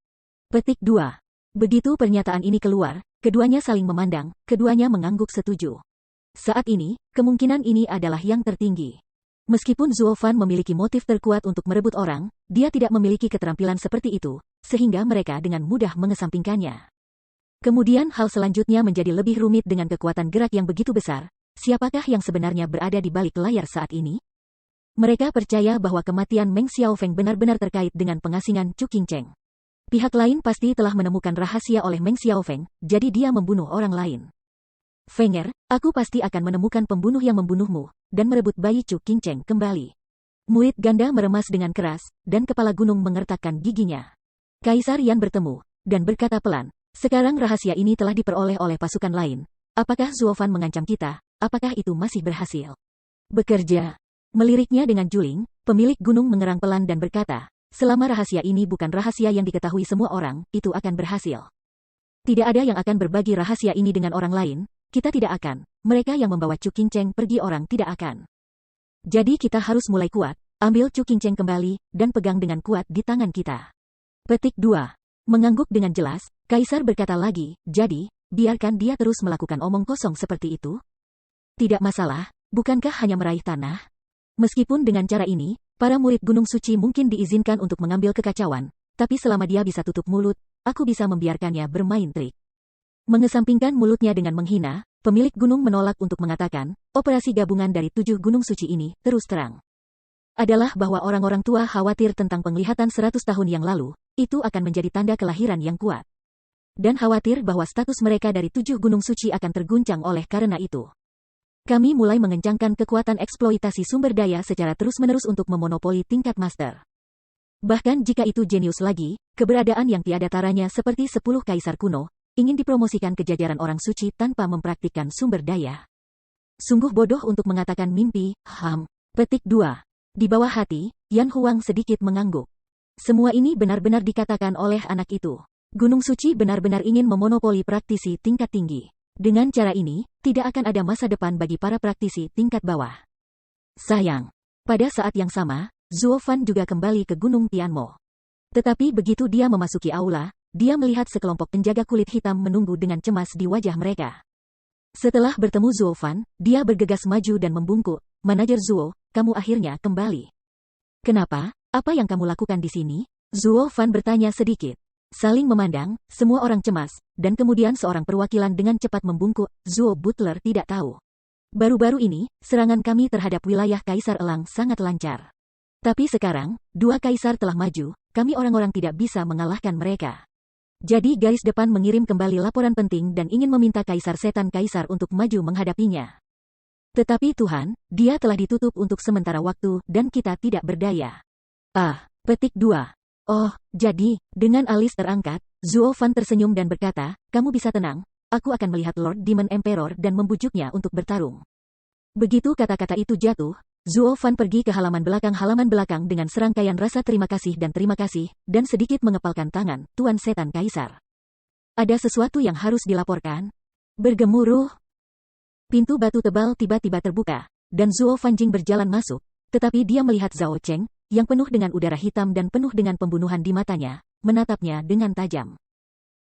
Petik 2. Begitu pernyataan ini keluar, keduanya saling memandang, keduanya mengangguk setuju. Saat ini, kemungkinan ini adalah yang tertinggi. Meskipun Zuo Fan memiliki motif terkuat untuk merebut orang, dia tidak memiliki keterampilan seperti itu, sehingga mereka dengan mudah mengesampingkannya. Kemudian hal selanjutnya menjadi lebih rumit dengan kekuatan gerak yang begitu besar. Siapakah yang sebenarnya berada di balik layar saat ini? Mereka percaya bahwa kematian Meng Xiaofeng benar-benar terkait dengan pengasingan Chu Qingcheng. Pihak lain pasti telah menemukan rahasia oleh Meng Xiaofeng, jadi dia membunuh orang lain. Fenger, aku pasti akan menemukan pembunuh yang membunuhmu, dan merebut bayi Chu Qingcheng kembali. Murid ganda meremas dengan keras, dan kepala gunung mengertakkan giginya. Kaisar Yan bertemu, dan berkata pelan, sekarang rahasia ini telah diperoleh oleh pasukan lain. Apakah Zuo Fan mengancam kita? Apakah itu masih berhasil? Bekerja. Meliriknya dengan juling, pemilik gunung mengerang pelan dan berkata, selama rahasia ini bukan rahasia yang diketahui semua orang, itu akan berhasil. Tidak ada yang akan berbagi rahasia ini dengan orang lain. Kita tidak akan. Mereka yang membawa Chu Qingcheng pergi orang tidak akan. Jadi kita harus mulai kuat, ambil Chu Qingcheng kembali, dan pegang dengan kuat di tangan kita. Petik 2. Mengangguk dengan jelas, Kaisar berkata lagi, jadi, biarkan dia terus melakukan omong kosong seperti itu? Tidak masalah, bukankah hanya meraih tanah? Meskipun dengan cara ini, para murid Gunung Suci mungkin diizinkan untuk mengambil kekacauan, tapi selama dia bisa tutup mulut, aku bisa membiarkannya bermain trik. Mengesampingkan mulutnya dengan menghina, pemilik gunung menolak untuk mengatakan, operasi gabungan dari 7 gunung suci ini, terus terang, adalah bahwa orang-orang tua khawatir tentang penglihatan 100 tahun yang lalu, itu akan menjadi tanda kelahiran yang kuat. Dan khawatir bahwa status mereka dari 7 gunung suci akan terguncang oleh karena itu. Kami mulai mengencangkan kekuatan eksploitasi sumber daya secara terus-menerus untuk memonopoli tingkat master. Bahkan jika itu jenius lagi, keberadaan yang tiada taranya seperti 10 kaisar kuno, ingin dipromosikan ke jajaran orang suci tanpa mempraktikkan sumber daya. Sungguh bodoh untuk mengatakan mimpi, Petik 2. Di bawah hati, Yan Huang sedikit mengangguk. Semua ini benar-benar dikatakan oleh anak itu. Gunung Suci benar-benar ingin memonopoli praktisi tingkat tinggi. Dengan cara ini, tidak akan ada masa depan bagi para praktisi tingkat bawah. Sayang. Pada saat yang sama, Zuo Fan juga kembali ke Gunung Tianmo. Tetapi begitu dia memasuki aula, dia melihat sekelompok penjaga kulit hitam menunggu dengan cemas di wajah mereka. Setelah bertemu Zuo Fan, dia bergegas maju dan membungkuk, Manajer Zuo, kamu akhirnya kembali. Kenapa? Apa yang kamu lakukan di sini? Zuo Fan bertanya sedikit. Saling memandang, semua orang cemas, dan kemudian seorang perwakilan dengan cepat membungkuk, Zuo Butler tidak tahu. Baru-baru ini, serangan kami terhadap wilayah Kaisar Elang sangat lancar. Tapi sekarang, 2 kaisar telah maju, kami orang-orang tidak bisa mengalahkan mereka. Jadi garis depan mengirim kembali laporan penting dan ingin meminta Kaisar Setan Kaisar untuk maju menghadapinya. Tetapi Tuhan, dia telah ditutup untuk sementara waktu dan kita tidak berdaya. Petik 2. Oh, jadi, dengan alis terangkat, Zuo Fan tersenyum dan berkata, kamu bisa tenang, aku akan melihat Lord Demon Emperor dan membujuknya untuk bertarung. Begitu kata-kata itu jatuh, Zuo Fan pergi ke halaman belakang dengan serangkaian rasa terima kasih, dan sedikit mengepalkan tangan, Tuan Setan Kaisar. Ada sesuatu yang harus dilaporkan? Bergemuruh. Pintu batu tebal tiba-tiba terbuka, dan Zuo Fanjing berjalan masuk, tetapi dia melihat Zhao Cheng, yang penuh dengan udara hitam dan penuh dengan pembunuhan di matanya, menatapnya dengan tajam.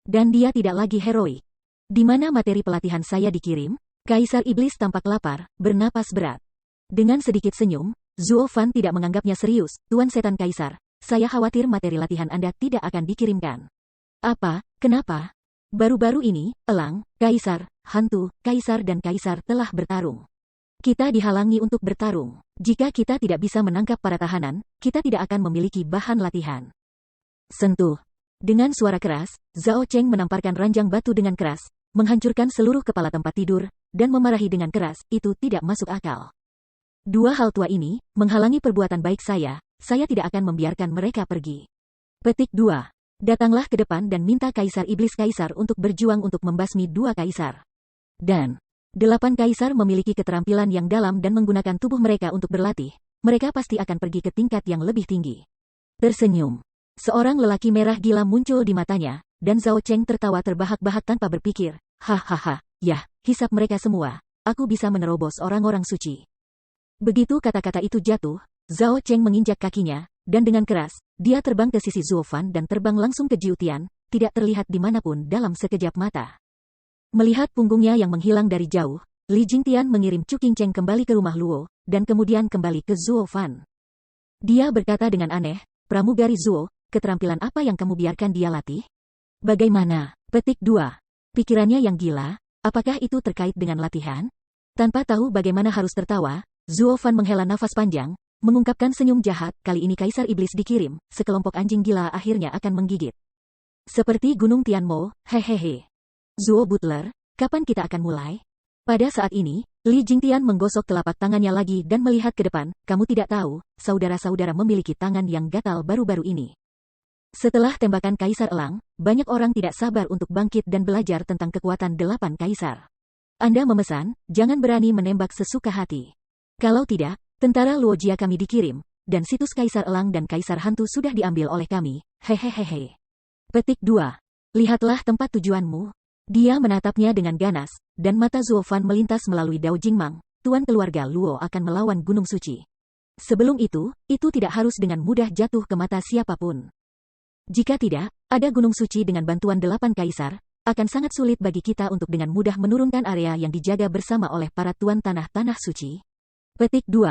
Dan dia tidak lagi heroik. Di mana materi pelatihan saya dikirim? Kaisar Iblis tampak lapar, bernapas berat. Dengan sedikit senyum, Zuo Fan tidak menganggapnya serius, Tuan Setan Kaisar, saya khawatir materi latihan Anda tidak akan dikirimkan. Apa? Kenapa? Baru-baru ini, Elang, Kaisar, Hantu, Kaisar dan Kaisar telah bertarung. Kita dihalangi untuk bertarung. Jika kita tidak bisa menangkap para tahanan, kita tidak akan memiliki bahan latihan. Sentuh. Dengan suara keras, Zhao Cheng menamparkan ranjang batu dengan keras, menghancurkan seluruh kepala tempat tidur, dan memarahi dengan keras, itu tidak masuk akal. Dua hal tua ini, menghalangi perbuatan baik saya tidak akan membiarkan mereka pergi. Petik 2. Datanglah ke depan dan minta Kaisar Iblis Kaisar untuk berjuang untuk membasmi dua kaisar. Dan 8 kaisar memiliki keterampilan yang dalam dan menggunakan tubuh mereka untuk berlatih, mereka pasti akan pergi ke tingkat yang lebih tinggi. Tersenyum. Seorang lelaki merah gila muncul di matanya, dan Zhao Cheng tertawa terbahak-bahak tanpa berpikir. Hahaha, yah, hisap mereka semua, aku bisa menerobos orang-orang suci. Begitu kata-kata itu jatuh, Zhao Cheng menginjak kakinya, dan dengan keras, dia terbang ke sisi Zhuo Fan dan terbang langsung ke Jiu Tian, tidak terlihat dimanapun dalam sekejap mata. Melihat punggungnya yang menghilang dari jauh, Li Jingtian mengirim Chu Qingcheng kembali ke rumah Luo, dan kemudian kembali ke Zhuo Fan. Dia berkata dengan aneh, pramugari Zhuo, keterampilan apa yang kamu biarkan dia latih? Bagaimana? Petik 2. Pikirannya yang gila, apakah itu terkait dengan latihan? Tanpa tahu bagaimana harus tertawa, Zhuo Fan menghela nafas panjang, mengungkapkan senyum jahat, kali ini Kaisar Iblis dikirim, sekelompok anjing gila akhirnya akan menggigit. Seperti Gunung Tianmo, hehehe. Zhuo Butler, kapan kita akan mulai? Pada saat ini, Li Jingtian menggosok telapak tangannya lagi dan melihat ke depan, kamu tidak tahu, saudara-saudara memiliki tangan yang gatal baru-baru ini. Setelah tembakan Kaisar Elang, banyak orang tidak sabar untuk bangkit dan belajar tentang kekuatan 8 kaisar. Anda memesan, jangan berani menembak sesuka hati. Kalau tidak, tentara Luojia kami dikirim, dan situs Kaisar Elang dan Kaisar Hantu sudah diambil oleh kami, hehehehe. Petik 2. Lihatlah tempat tujuanmu. Dia menatapnya dengan ganas, dan mata Zhuo Fan melintas melalui Dao Jingmang, tuan keluarga Luo akan melawan Gunung Suci. Sebelum itu tidak harus dengan mudah jatuh ke mata siapapun. Jika tidak, ada Gunung Suci dengan bantuan 8 kaisar, akan sangat sulit bagi kita untuk dengan mudah menurunkan area yang dijaga bersama oleh para tuan tanah-tanah suci. Petik 2.